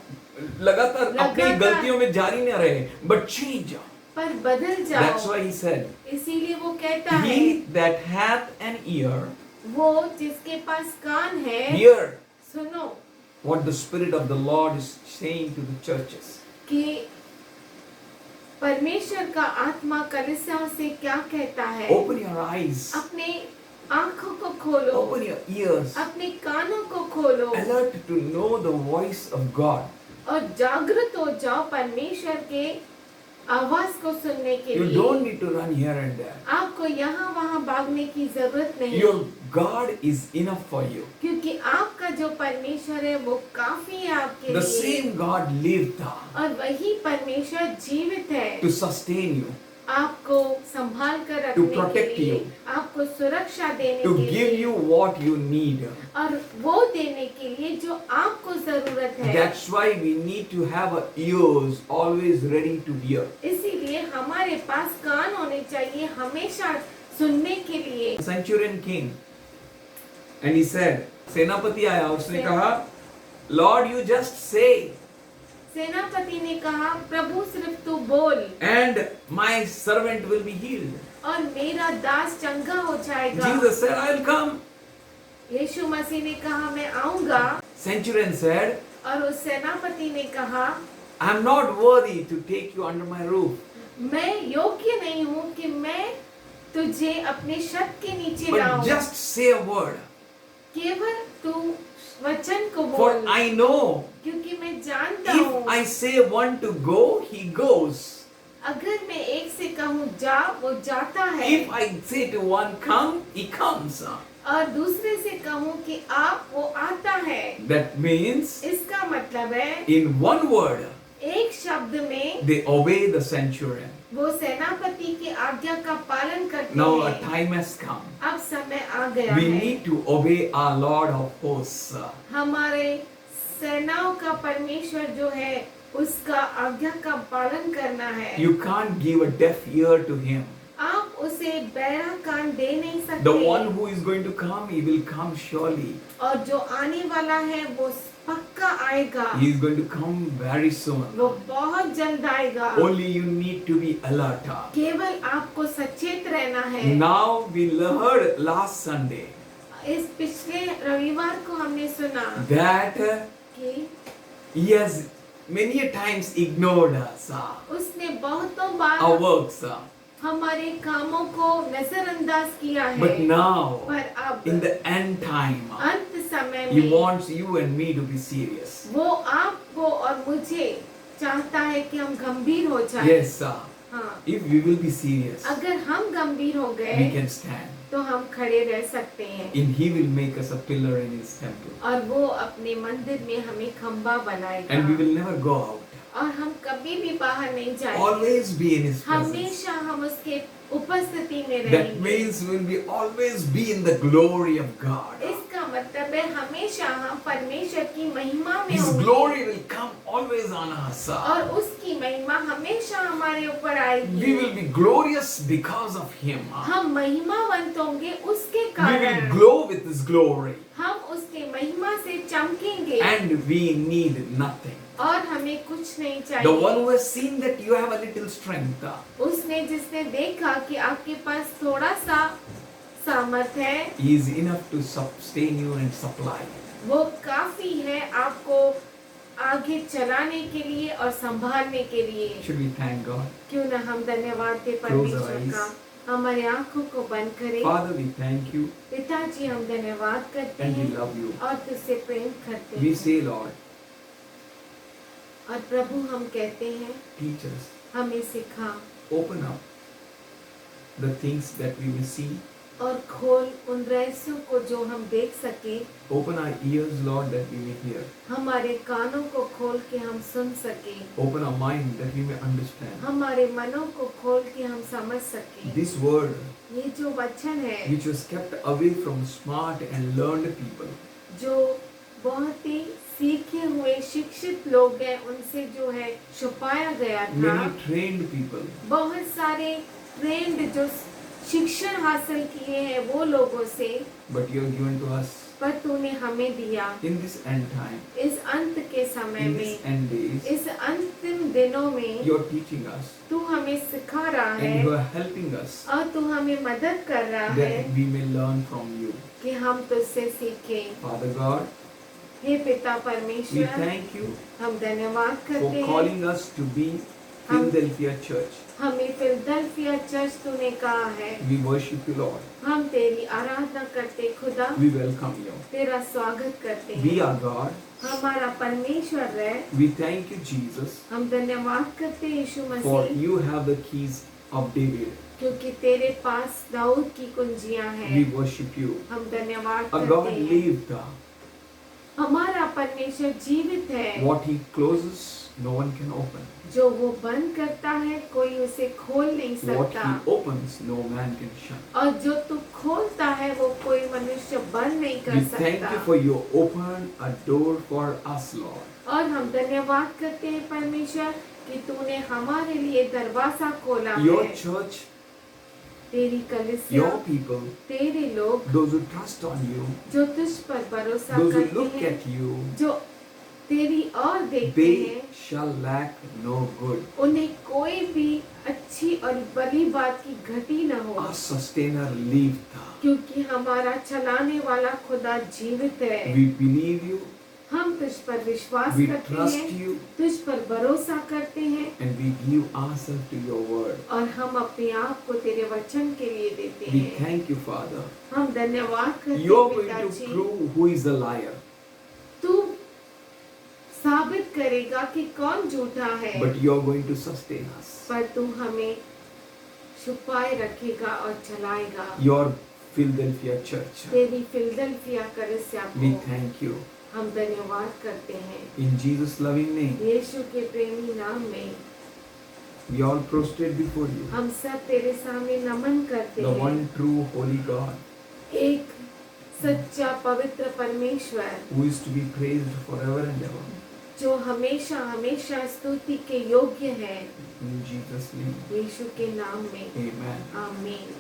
S2: लगातार अपनी
S3: लगातार-
S2: गलतियों में जारी न रहे, but change.
S3: पर बदल
S2: That's
S3: जाओ।
S2: why he said,
S3: इसीलिए वो कहता है,
S2: he that hath an ear,
S3: वो जिसके पास कान है
S2: hear
S3: सुनो
S2: what the Spirit of the Lord is saying to the churches.
S3: कि परमेश्वर का आत्मा कलीसियाओं से क्या कहता है।
S2: Open your eyes,
S3: अपने आंखों को खोलो,
S2: open your ears,
S3: अपने कानों को खोलो
S2: alert to know the voice of God.
S3: और जागृत हो जाओ परमेश्वर के आवाज को सुनने के
S2: You
S3: लिए।
S2: don't need to run here and there.
S3: आपको यहाँ वहाँ भागने की जरूरत नहीं,
S2: Your God is enough for you.
S3: क्योंकि आपका जो परमेश्वर है वो काफी है आपके
S2: The
S3: लिए।
S2: same God lived
S3: और वही परमेश्वर जीवित है
S2: to sustain you,
S3: आपको संभाल कर
S2: To
S3: रखने के
S2: protect
S3: लिए,
S2: you.
S3: आपको सुरक्षा देने
S2: to
S3: के
S2: give
S3: लिए
S2: you what you need.
S3: और वो देने के लिए जो आपको जरूरत है।
S2: That's why we need to have our ears always ready to hear.
S3: इसीलिए हमारे पास कान होने चाहिए हमेशा सुनने के लिए।
S2: Centurion king, and he said, सेनापति आया और उसने
S3: सेना-
S2: कहा, Lord, you just say,
S3: सेनापति ने कहा, प्रभु सिर्फ तू बोल
S2: and my servant will be healed.
S3: और मेरा दास चंगा हो जाएगा।
S2: Jesus said, I'll come.
S3: यीशु मसीह ने कहा, मैं आऊंगा।
S2: Centurion said,
S3: और उस सेनापति ने कहा,
S2: I'm not worthy to take you under my roof.
S3: मैं योग्य नहीं हूँ कि मैं तुझे अपने छत के नीचे
S2: but
S3: लाऊं,
S2: just say a word.
S3: केवल तू वचन को
S2: For
S3: बोल,
S2: I know
S3: क्योंकि मैं जानता
S2: if
S3: हूँ
S2: I say one to go, he goes.
S3: अगर मैं एक से कहूँ जा, वो जाता है,
S2: If I say to one come, he comes.
S3: और दूसरे से कहूँ कि आप, वो आता है।
S2: That means
S3: इसका मतलब है
S2: in one word
S3: एक शब्द में
S2: they obey the centurion.
S3: वो सेनापति की आज्ञा का पालन करते
S2: Now a
S3: हैं।
S2: time has come.
S3: अब समय आ गया
S2: We
S3: है,
S2: need to obey our Lord of hosts.
S3: हमारे सेनाओं का परमेश्वर जो है उसका आज्ञा का पालन करना है।
S2: You can't give a deaf ear to him.
S3: आप उसे बहरा कान दे नहीं
S2: The one
S3: सकते,
S2: who is going to come, he will come surely.
S3: और जो आने वाला है वो पक्का आएगा,
S2: He is going to come very soon.
S3: वो बहुत जल्द आएगा।
S2: Only you need to be alert.
S3: केवल आपको सचेत रहना है।
S2: Now we heard last Sunday
S3: इस पिछले रविवार को हमने सुना
S2: that
S3: कि
S2: he has many a times ignored us,
S3: उसने बहुतों
S2: our
S3: बार
S2: works.
S3: हमारे कामों को नजरअंदाज किया है,
S2: But now,
S3: पर अब
S2: in the end time,
S3: अंत समय
S2: he
S3: में
S2: wants you and me to be serious.
S3: वो आपको और मुझे चाहता है कि हम गंभीर हो जाएं।
S2: Yes,
S3: हाँ,
S2: if we will be serious,
S3: अगर हम गंभीर हो
S2: we
S3: गए
S2: can stand.
S3: तो हम खड़े रह सकते हैं,
S2: And he will make us a pillar in his temple.
S3: और वो अपने मंदिर में हमें खंबा
S2: And we
S3: बनाएगा,
S2: will never go out.
S3: और हम कभी भी बाहर नहीं जाएंगे,
S2: Always be in his presence.
S3: हमेशा हम उसके उपस्थिति में
S2: That
S3: रहेंगे।
S2: means we will be always be in the glory of God.
S3: इसका मतलब है हमेशा हम परमेश्वर की महिमा में
S2: His
S3: होंगे,
S2: glory will come always on us.
S3: और उसकी महिमा हमेशा हमारे ऊपर
S2: We
S3: आएगी।
S2: will be glorious because of him.
S3: हम महिमावंत होंगे उसके
S2: We will
S3: कारण,
S2: glow with his glory.
S3: हम उसके महिमा से चमकेंगे,
S2: And we need nothing.
S3: और हमें कुछ नहीं
S2: The one
S3: चाहिए।
S2: who has seen that you have a little strength,
S3: उसने जिसने देखा कि आपके पास थोड़ा सा सामर्थ्य है,
S2: he is enough to sustain you and supply.
S3: वो काफी है आपको आगे चलाने के लिए और संभालने के लिए।
S2: Should we thank God?
S3: क्यों न हम धन्यवाद दे
S2: Close our
S3: परमेश्वर
S2: eyes.
S3: का। हमारे आंखों को बंद करें।
S2: Father, we thank you
S3: पिताजी, हम धन्यवाद करते
S2: and we
S3: हैं
S2: love you.
S3: और तुझसे प्रेम करते
S2: We
S3: हैं।
S2: say, Lord,
S3: और प्रभु, हम कहते हैं,
S2: teach us,
S3: हमें सिखा
S2: open up the things that we will see.
S3: और खोल उन रहस्यों को जो हम देख सके।
S2: Open our ears, Lord, that we may hear.
S3: हमारे कानों को खोल के हम सुन सके,
S2: Open our mind that we may understand.
S3: हमारे मनों को खोल के हम समझ सके।
S2: This word,
S3: ये जो वचन है,
S2: which was kept away from smart and learned people,
S3: जो बहुत ही सीखे हुए शिक्षित लोग हैं, उनसे जो है छुपाया गया था।
S2: many trained people,
S3: बहुत सारे ट्रेंड जो शिक्षण हासिल किए हैं वो लोगों से,
S2: but you have given to us
S3: पर तूने हमें दिया
S2: in this end time,
S3: इस अंत के समय
S2: in this
S3: में,
S2: end days.
S3: इस अंतिम दिनों में
S2: You are teaching us
S3: तू हमें सिखा रहा
S2: and you
S3: है
S2: are helping us
S3: और तू हमें मदद कर रहा है
S2: that we may learn from you.
S3: कि हम तुझसे सीखें।
S2: Father God,
S3: हे पिता
S2: we
S3: परमेश्वर,
S2: thank you
S3: हम धन्यवाद करते
S2: for
S3: हैं,
S2: calling us to be Philadelphia Church.
S3: हमें फिलडेल्फिया चर्च तूने कहा है।
S2: We worship you, Lord.
S3: हम तेरी आराधना करते खुदा,
S2: We welcome you.
S3: तेरा स्वागत करते
S2: We
S3: हैं।
S2: are God.
S3: हमारा परमेश्वर है।
S2: We thank you, Jesus,
S3: हम धन्यवाद करते हैं यीशु
S2: for
S3: Masih,
S2: you have the keys of David.
S3: क्योंकि तेरे पास दाऊद की कुंजियां
S2: We
S3: हैं।
S2: worship you.
S3: हम धन्यवाद
S2: Our
S3: करते
S2: God
S3: हैं।
S2: lived.
S3: हमारा परमेश्वर जीवित है।
S2: What he closes, no one can open.
S3: जो वो बंद करता है कोई उसे खोल नहीं
S2: What
S3: सकता,
S2: he opens, no man can shut.
S3: और जो तू खोलता है वो कोई मनुष्य बंद नहीं कर
S2: We thank you
S3: सकता।
S2: for you open a door for us, Lord.
S3: और हम धन्यवाद करते हैं परमेश्वर कि तूने हमारे लिए दरवाजा खोला
S2: Your
S3: है।
S2: church,
S3: तेरी कलीसिया,
S2: your people,
S3: तेरे लोग
S2: those who trust on you,
S3: जो तुझ पर भरोसा
S2: those who
S3: करते
S2: look
S3: हैं,
S2: at you,
S3: जो तेरी ओर देखते
S2: they
S3: हैं,
S2: shall lack no good.
S3: उन्हें कोई भी अच्छी और बड़ी बात की घटी न हो,
S2: Our sustainer lived.
S3: क्योंकि हमारा चलाने वाला खुदा जीवित है।
S2: We believe you
S3: हम तुझ पर विश्वास
S2: We
S3: करते
S2: trust
S3: हैं,
S2: you
S3: तुझ पर भरोसा करते हैं
S2: and we give ourselves to your word.
S3: और हम अपने आप को तेरे वचन के लिए देते
S2: We
S3: हैं।
S2: thank you, Father.
S3: हम धन्यवाद करते
S2: You are
S3: हैं
S2: going to
S3: पिताजी,
S2: prove who is the liar,
S3: तू साबित करेगा कि कौन झूठा है,
S2: but you are going to sustain us.
S3: पर तू हमें छुपाए रखेगा और चलाएगा।
S2: Your Philadelphia church.
S3: तेरी फिलदेल्फिया कलीसिया
S2: We
S3: को
S2: thank you.
S3: हम धन्यवाद करते हैं।
S2: In Jesus' loving name,
S3: यीशु के प्रेमी नाम में
S2: we all prostrate before you.
S3: हम सब तेरे सामने नमन करते
S2: The
S3: हैं।
S2: one true holy God
S3: एक सच्चा पवित्र परमेश्वर
S2: who is to be praised forever and ever.
S3: जो हमेशा हमेशा स्तुति के योग्य है,
S2: In Jesus' name,
S3: यीशु के नाम में
S2: amen.
S3: आमीन।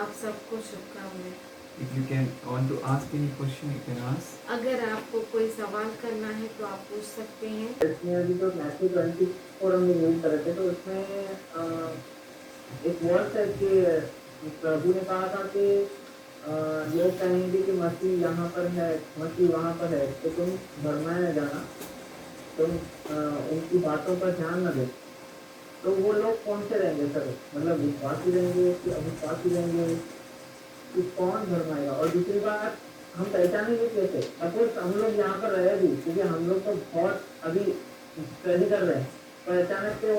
S3: आप सबको शुभकामनाएं।
S2: If you can want to ask any question, you can ask.
S3: अगर आपको कोई सवाल करना है तो आप पूछ सकते हैं।
S4: इसमें अभी तो मैथ्यू 24 हम यूज कर रहे थे, तो उसमें एक वर्ड है कि प्रभु ने कहा था कि लोग कहेंगे कि मसीह यहाँ पर है, मसीह वहाँ पर है, तो तुम भरमाए न जाना, तुम उनकी बातों पर ध्यान न दे। तो वो लोग कौन से रहेंगे सर? मतलब विश्वासी रहेंगे कि अविश्वासी रहेंगे, कि कौन भरमाएगा? और दूसरी बात, हम पहचानेंगे कैसे? सपोज हम लोग यहाँ पर रहे भी, क्योंकि हम लोग तो बहुत अभी स्टडी कर रहे हैं, पर अचानक तो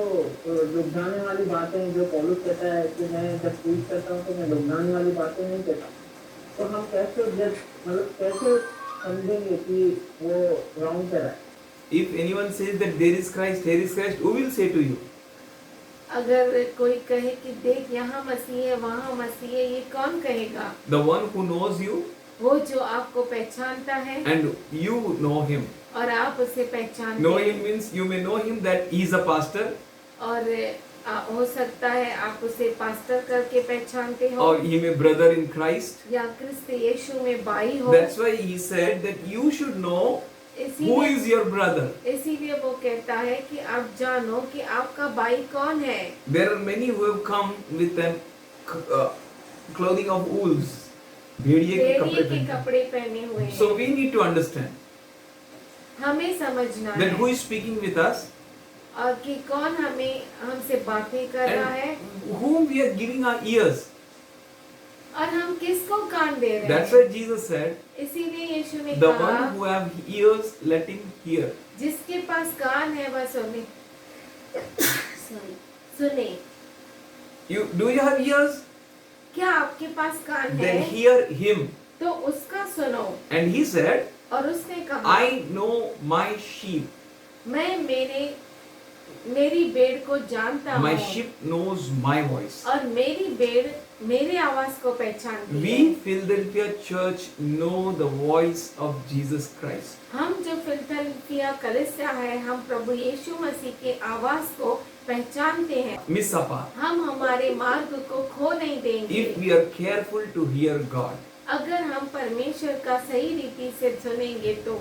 S4: लुभाने वाली बातें जो पौलुस कहता है कि मैं जब प्रीच करता हूँ तो मैं लुभाने वाली बातें नहीं कहता, तो हम कैसे जज, मतलब कैसे समझेंगे कि वो रॉन्ग कर रहा है?
S2: If anyone says that there is Christ, here is Christ, who will say to you?
S3: अगर कोई कहे कि देख यहाँ मसीह है वहाँ मसीह है, ये कौन कहेगा?
S2: The one who knows you
S3: वो जो आपको पहचानता है
S2: and you know him.
S3: और आप उसे पहचानते
S2: Know
S3: हैं।
S2: him means you may know him that he is a pastor,
S3: और हो सकता है आप उसे पास्टर करके पहचानते हो,
S2: or he may brother in Christ.
S3: या क्रिस्त यीशु में भाई हो।
S2: That's why he said that you should know who
S3: इसीलिए
S2: is your brother.
S3: इसीलिए वो कहता है कि आप जानो कि आपका भाई कौन है।
S2: There are many who have come with an clothing of wools. भेड़िए के
S3: भेड़िए
S2: कपड़े
S3: के
S2: पहने।
S3: कपड़े पहने हुए हैं।
S2: So we need to understand
S3: हमें समझना
S2: that who
S3: है
S2: is speaking with us
S3: और कि कौन हमसे बातें कर रहा है
S2: and whom we are giving our ears.
S3: और हम किसको कान दे रहे
S2: That's
S3: हैं।
S2: why Jesus said,
S3: इसीलिए यीशु ने
S2: the
S3: कहा
S2: one who have ears, let him hear.
S3: जिसके पास कान है वह सुने। सुने।
S2: Do you have ears?
S3: क्या आपके पास कान है?
S2: Then hear him.
S3: तो उसका सुनो।
S2: And he said,
S3: और उसने कहा
S2: I know my sheep.
S3: मैं मेरी भेड़ को जानता
S2: My
S3: हूँ
S2: sheep knows my voice.
S3: और मेरी भेड़ मेरे आवाज को पहचानती है।
S2: We Philadelphia Church know the voice of Jesus Christ.
S3: हम जो फिलदेल्फिया कलीसिया है, हम प्रभु यीशु मसीह के आवाज को पहचानते हैं।
S2: Miss Appa,
S3: हम हमारे मार्ग को खो नहीं देंगे
S2: if we are careful to hear God.
S3: अगर हम परमेश्वर का सही रीति से सुनेंगे तो।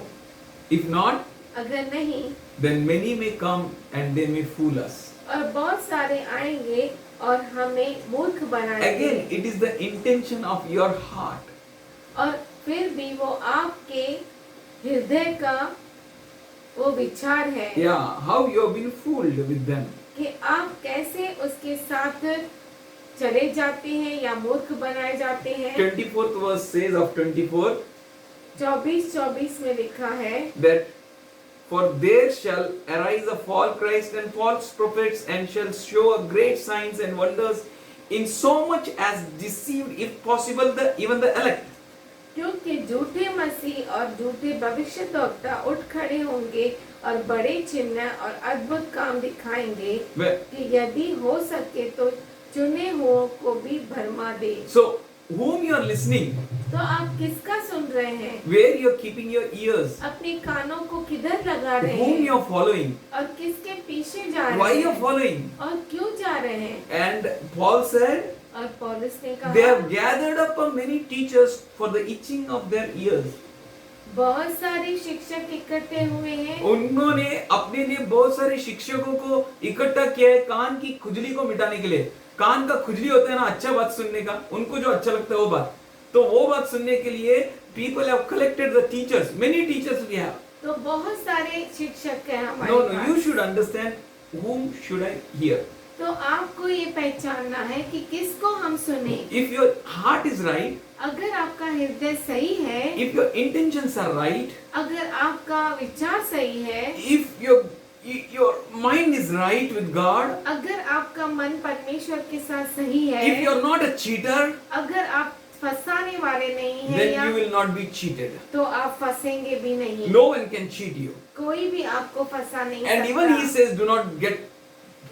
S2: If not,
S3: अगर नहीं
S2: then many may come and they may fool us.
S3: और बहुत सारे आएंगे और हमें मूर्ख बनाएंगे।
S2: Again, it is the intention of your heart.
S3: और फिर भी वो आपके हृदय का वो विचार है
S2: Yeah, how you have been fooled with them.
S3: कि आप कैसे उसके साथ चले जाते हैं या मूर्ख बनाए जाते हैं।
S2: 24th verse says of 24
S3: 24 में लिखा है
S2: that for there shall arise a false Christ and false prophets and shall show great signs and wonders in so much as deceived if possible even the elect.
S3: क्योंकि झूठे मसीह और झूठे भविष्यद्वक्ता उठ खड़े होंगे और बड़े चिन्ह और अद्भुत काम दिखाएंगे कि यदि हो सके तो चुने हुओं को भी भरमा दे।
S2: So whom you are listening,
S3: तो आप किसका सुन रहे हैं?
S2: where you are keeping your ears,
S3: अपने कानों को किधर लगा रहे
S2: whom
S3: हैं
S2: you are following,
S3: और किसके पीछे जा रहे
S2: why you are
S3: हैं
S2: following.
S3: और क्यों जा रहे हैं?
S2: And Paul said
S3: और पौलुस ने
S2: they
S3: कहा
S2: have gathered up many teachers for the itching of their ears.
S3: बहुत सारे शिक्षक इकट्ठे हुए हैं
S2: उन्होंने अपने लिए बहुत सारे शिक्षकों को इकट्ठा किया है कान की खुजली को मिटाने के लिए। कान का खुजली होता है ना अच्छा बात सुनने का, उनको जो अच्छा लगता है वो बात, तो वो बात सुनने के लिए people have collected the teachers. Many teachers we have.
S3: तो बहुत सारे शिक्षक हैं हमारे
S2: No,
S3: pass.
S2: you should understand whom should I hear.
S3: तो आपको ये पहचानना है कि किसको हम सुने।
S2: If your heart is right,
S3: अगर आपका हृदय सही है,
S2: if your intentions are right,
S3: अगर आपका विचार सही है,
S2: if your mind is right with God,
S3: अगर आपका मन परमेश्वर के साथ सही है,
S2: if you are not a cheater,
S3: अगर आप फंसाने वाले नहीं हैं
S2: then
S3: या
S2: you will not be cheated.
S3: तो आप फंसेंगे भी नहीं।
S2: No one can cheat you.
S3: कोई भी आपको फंसा नहीं
S2: And
S3: सकता।
S2: even he says, do not get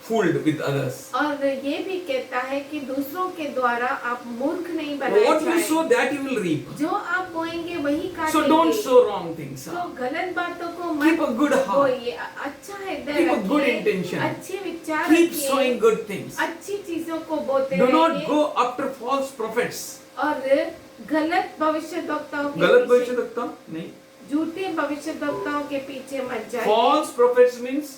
S2: fooled with others.
S3: और ये भी कहता है कि दूसरों के द्वारा आप मूर्ख नहीं बनाए
S2: What you
S3: जाएं।
S2: sow, that you will reap.
S3: जो आप बोएंगे वही काटेंगे।
S2: So don't sow wrong things.
S3: तो गलत बातों को
S2: Keep
S3: मत
S2: a good heart.
S3: बोइए। अच्छा हृदय
S2: Keep a good
S3: रखिए,
S2: intention.
S3: अच्छे विचार
S2: Keep
S3: रखिए,
S2: sowing good things.
S3: अच्छी चीजों को बोते
S2: Do not
S3: रहिए
S2: go after false prophets.
S3: और गलत भविष्यद्वक्ताओं के
S2: गलत
S3: पीछे,
S2: भविष्यद्वक्ता नहीं.
S3: झूठे भविष्यद्वक्ताओं के पीछे मत जाइए।
S2: False prophets means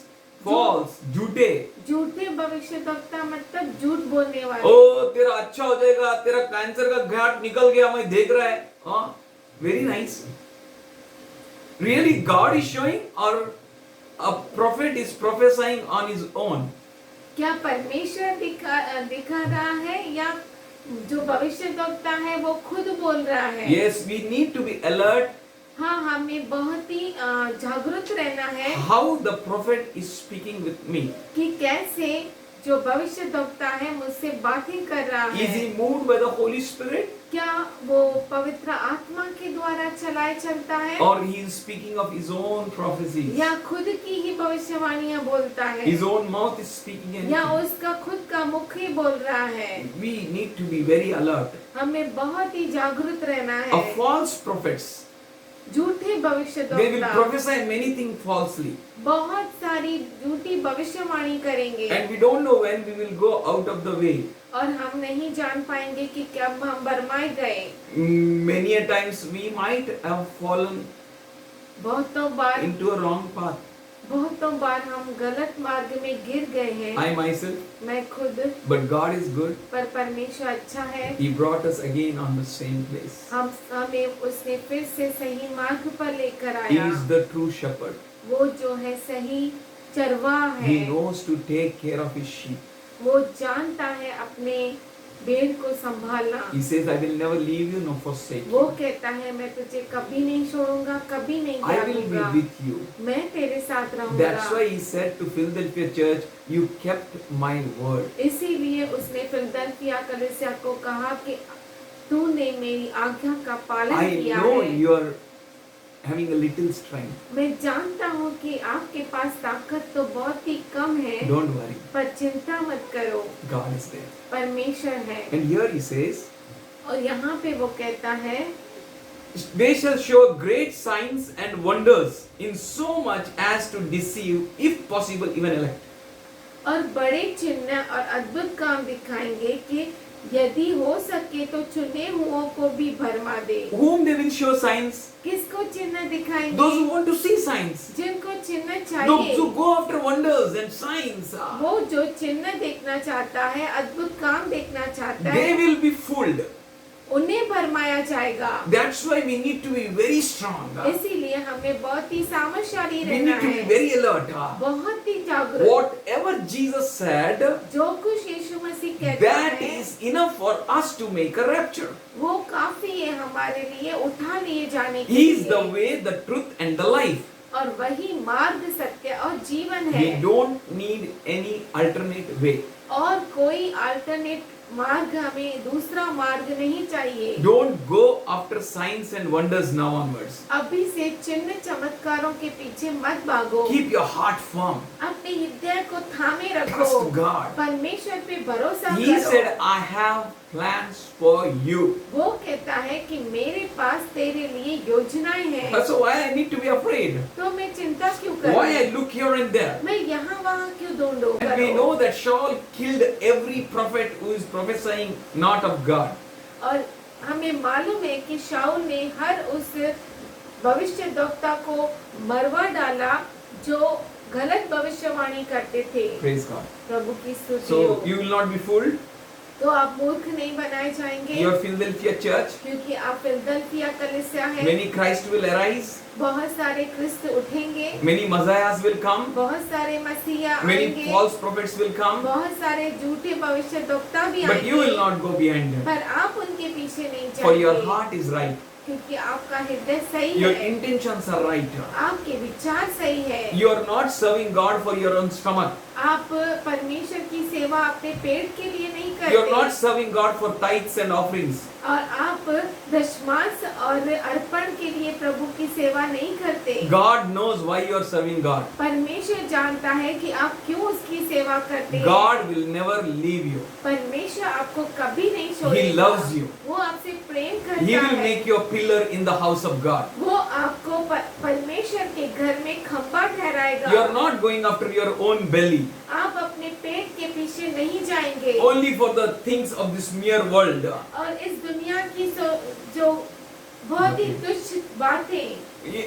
S2: false, झूठे.
S3: झूठे भविष्यद्वक्ता मतलब झूठ बोलने वाले।
S2: ओ तेरा अच्छा हो जाएगा, तेरा कैंसर का घाट निकल गया, मैं देख रहा है. हाँ, very nice. Really, God is showing or a prophet is prophesying on his own?
S3: क्या परमेश्वर दिखा रहा है या जो भविष्यद्वक्ता है वो खुद बोल रहा है?
S2: Yes, we need to be alert.
S3: हाँ, हमें बहुत ही जागरूक रहना है
S2: How the prophet is speaking with me?
S3: कि कैसे जो भविष्यद्वक्ता है मुझसे बातें कर रहा
S2: Is
S3: है।
S2: he moved by the Holy Spirit
S3: क्या वो पवित्र आत्मा के द्वारा चलाए चलता है
S2: or he is speaking of his own prophecies?
S3: या खुद की ही भविष्यवाणियां बोलता है
S2: His own mouth is speaking
S3: या
S2: anything.
S3: उसका खुद का मुख ही बोल रहा है?
S2: We need to be very alert.
S3: हमें बहुत ही जागरूक रहना
S2: Of
S3: है।
S2: false prophets,
S3: झूठे
S2: they will
S3: भविष्यद्वक्ता
S2: prophesy many things falsely.
S3: बहुत सारी झूठी भविष्यवाणी करेंगे
S2: And we don't know when we will go out of the way.
S3: और हम नहीं जान पाएंगे कि कब हम बरमाए गए।
S2: Many a times we might have fallen into a wrong path.
S3: बहुतों बार हम गलत मार्ग में गिर गए हैं।
S2: I myself,
S3: मैं खुद,
S2: but God is good.
S3: पर परमेश्वर अच्छा है।
S2: He brought us again on the same place.
S3: हमें उसने फिर से सही मार्ग पर लेकर
S2: He
S3: आया।
S2: is the true shepherd.
S3: वो जो है सही चरवाहा है।
S2: He knows to take care of his sheep.
S3: वो जानता है अपने भेड़ को संभालना।
S2: He says, I will never leave you nor forsake
S3: वो
S2: you.
S3: कहता है मैं तुझे कभी नहीं छोड़ूंगा, कभी नहीं
S2: I will be
S3: त्यागूंगा।
S2: with you.
S3: मैं तेरे साथ रहूंगा।
S2: That's why he said to Philadelphia church, you kept my word.
S3: इसीलिए उसने फिलदेल्फिया कलीसिया को कहा कि तूने मेरी आज्ञा का पालन
S2: I
S3: किया
S2: know
S3: है।
S2: you are having a little strength.
S3: मैं जानता हूँ कि आपके पास ताकत तो बहुत ही कम है,
S2: Don't worry.
S3: पर चिंता मत करो,
S2: God is there.
S3: परमेश्वर है।
S2: And here he says,
S3: और यहाँ पे वो कहता है
S2: they shall show great signs and wonders in so much as to deceive, if possible, even elect.
S3: और बड़े चिन्ह और अद्भुत काम दिखाएंगे कि यदि हो सके तो चुने हुओं को भी भरमा दे।
S2: Whom they will show signs?
S3: किसको चिन्ह दिखाएंगे?
S2: Those who want to see signs.
S3: जिनको चिन्ह
S2: Those
S3: चाहिए।
S2: who go after wonders and signs.
S3: वो जो चिन्ह देखना चाहता है, अद्भुत काम देखना चाहता
S2: They
S3: है,
S2: will be fooled.
S3: उन्हें भरमाया जाएगा।
S2: That's why we need to be very strong.
S3: इसीलिए हमें बहुत ही सामर्थ्यशाली
S2: We
S3: रहना
S2: need to be
S3: है,
S2: very alert.
S3: बहुत ही जागरूक।
S2: Whatever Jesus said,
S3: जो कुछ यीशु मसीह कहता
S2: that
S3: है
S2: is enough for us to make a rapture.
S3: वो काफी है हमारे लिए उठा लिए जाने के
S2: He is the
S3: लिए।
S2: way, the truth and the life.
S3: और वही मार्ग, सत्य और जीवन
S2: We
S3: है।
S2: don't need any alternate way.
S3: और कोई अल्टरनेट मार्ग, हमें दूसरा मार्ग नहीं चाहिए।
S2: Don't go after signs and wonders now onwards.
S3: अभी से चिन्ह चमत्कारों के पीछे मत भागो।
S2: Keep your heart firm.
S3: अपने हृदय को थामे रखो।
S2: Trust God.
S3: परमेश्वर पे भरोसा
S2: He
S3: करो।
S2: said, I have plans for you.
S3: वो कहता है कि मेरे पास तेरे लिए योजनाएं हैं।
S2: That's why I need to be afraid.
S3: तो मैं चिंता क्यों
S2: Why I
S3: करूं?
S2: look here and there.
S3: मैं यहाँ वहाँ क्यों ढूंढूं?
S2: And we know that Saul killed every prophet who is prophesying not of God.
S3: और हमें मालूम है कि शाऊल ने हर उस भविष्यद्वक्ता को मरवा डाला जो गलत भविष्यवाणी करते थे।
S2: Praise God.
S3: प्रभु की स्तुति
S2: So
S3: हो।
S2: you will not be fooled.
S3: तो आप मूर्ख नहीं बनाए जाएंगे,
S2: Your Philadelphia church,
S3: क्योंकि आप फिलदेल्फिया कलीसिया है।
S2: many Christ will arise,
S3: बहुत सारे क्रिस्त उठेंगे,
S2: many Messiahs will come,
S3: बहुत सारे मसीहा
S2: many
S3: आएंगे,
S2: false prophets will come,
S3: बहुत सारे झूठे भविष्यद्वक्ता भी
S2: but you will
S3: आएंगे,
S2: not go behind them,
S3: पर आप उनके पीछे नहीं
S2: for your
S3: जाएंगे,
S2: heart is right,
S3: क्योंकि आपका हृदय सही
S2: your
S3: है,
S2: intentions are right.
S3: आपके विचार सही है।
S2: You are not serving God for your own stomach.
S3: आप परमेश्वर की सेवा अपने पेट के लिए नहीं
S2: You are not
S3: करते,
S2: serving God for tithes and offerings.
S3: और आप दशमांश और अर्पण के लिए प्रभु की सेवा नहीं करते।
S2: God knows why you are serving God.
S3: परमेश्वर जानता है कि आप क्यों उसकी सेवा करते हैं।
S2: God will never leave you.
S3: परमेश्वर आपको कभी नहीं छोड़ेगा।
S2: He loves you.
S3: वो आपसे प्रेम
S2: He
S3: करता
S2: will
S3: है।
S2: make you a pillar in the house of God.
S3: वो आपको परमेश्वर के घर में खंबा ठहराएगा।
S2: You are not going after your own belly,
S3: आप अपने पेट के पीछे नहीं जाएंगे
S2: only for the things of this mere world.
S3: और इस दुनिया की जो बहुत ही तुच्छ बातें,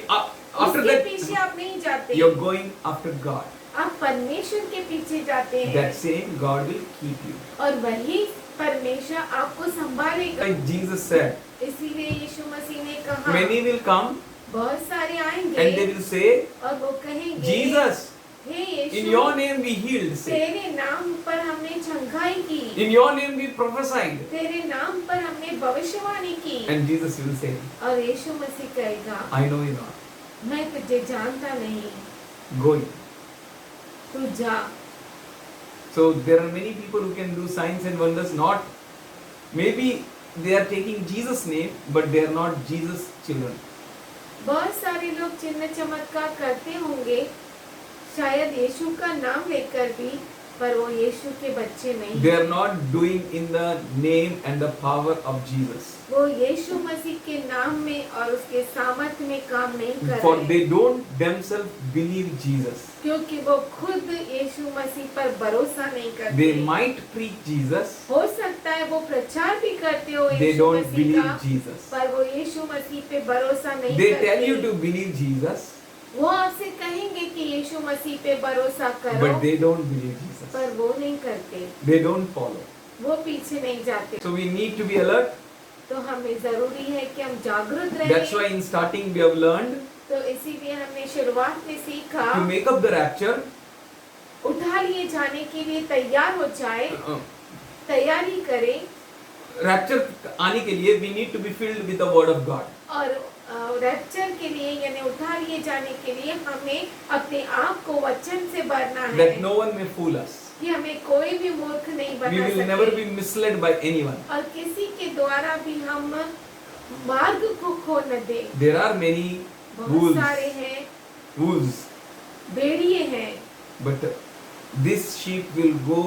S2: After
S3: उसके
S2: that,
S3: पीछे आप नहीं जाते।
S2: you are going after God.
S3: आप परमेश्वर के पीछे जाते हैं,
S2: That same God will keep you.
S3: और वही परमेश्वर आपको संभालेगा।
S2: Like Jesus said,
S3: इसीलिए यीशु मसीह ने कहा,
S2: many will come
S3: बहुत सारे
S2: and they
S3: आएंगे
S2: will say,
S3: और वो कहेंगे,
S2: Jesus,
S3: hey
S2: in
S3: Yeshu,
S2: your name we healed sick.
S3: तेरे नाम पर हमने चंगाई की,
S2: In your name we prophesied.
S3: तेरे नाम पर हमने भविष्यवाणी की।
S2: And Jesus will say,
S3: और यीशु मसीह कहेगा,
S2: I know you not.
S3: मैं तुझे जानता नहीं,
S2: Go.
S3: तू जा।
S2: So there are many people who can do signs and wonders. Not maybe they are taking Jesus' name, but they are not Jesus' children.
S3: बहुत सारे लोग चिन्ह चमत्कार करते होंगे, शायद यीशु का नाम लेकर भी, पर वो यीशु के बच्चे नहीं।
S2: They are not doing in the name and the power of Jesus.
S3: वो यीशु मसीह के नाम में और उसके सामर्थ्य में काम नहीं कर
S2: For
S3: रहे,
S2: they don't themselves believe Jesus.
S3: क्योंकि वो खुद यीशु मसीह पर भरोसा नहीं करते।
S2: They might preach Jesus.
S3: हो सकता है वो प्रचार भी करते हो
S2: They
S3: Yeshu
S2: don't
S3: Masih
S2: believe
S3: का,
S2: Jesus.
S3: पर वो यीशु मसीह पे भरोसा नहीं
S2: They
S3: करते।
S2: tell you to believe Jesus,
S3: वो आपसे कहेंगे कि यीशु मसीह पे भरोसा करो,
S2: but they don't believe Jesus.
S3: पर वो नहीं करते,
S2: They don't follow.
S3: वो पीछे नहीं जाते।
S2: So we need to be alert.
S3: तो हमें जरूरी है कि हम जागरूक
S2: That's why
S3: रहें।
S2: in starting we have learned
S3: तो इसीलिए हमने शुरुआत में सीखा,
S2: to make up the rapture.
S3: उठा लिए जाने के लिए तैयार हो जाए, तैयारी करें,
S2: Rapture आने के लिए we need to be filled with the word of God.
S3: और रैप्चर के लिए यानी उठा लिए जाने के लिए हमें अपने आप को वचन से भरना है,
S2: That no one may fool us.
S3: कि हमें कोई भी मूर्ख नहीं
S2: We
S3: बना
S2: will never be
S3: सके,
S2: misled by anyone.
S3: और किसी के द्वारा भी हम मार्ग को खो न दे।
S2: There are many
S3: बहुत
S2: wolves,
S3: सारे हैं,
S2: wolves,
S3: भेड़िए हैं,
S2: but this sheep will go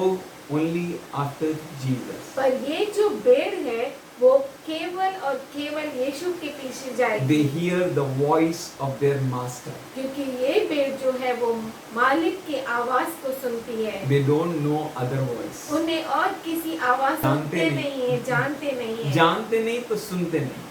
S2: only after Jesus.
S3: पर ये जो भेड़ है वो केवल और केवल यीशु के पीछे जाएगी,
S2: They hear the voice of their master.
S3: क्योंकि ये भेड़ जो है वो मालिक के आवाज को सुनती है।
S2: They don't know other voice.
S3: उन्हें और किसी आवाज
S2: जानते
S3: सुनते
S2: नहीं।
S3: नहीं है, जानते नहीं है,
S2: जानते नहीं तो सुनते नहीं.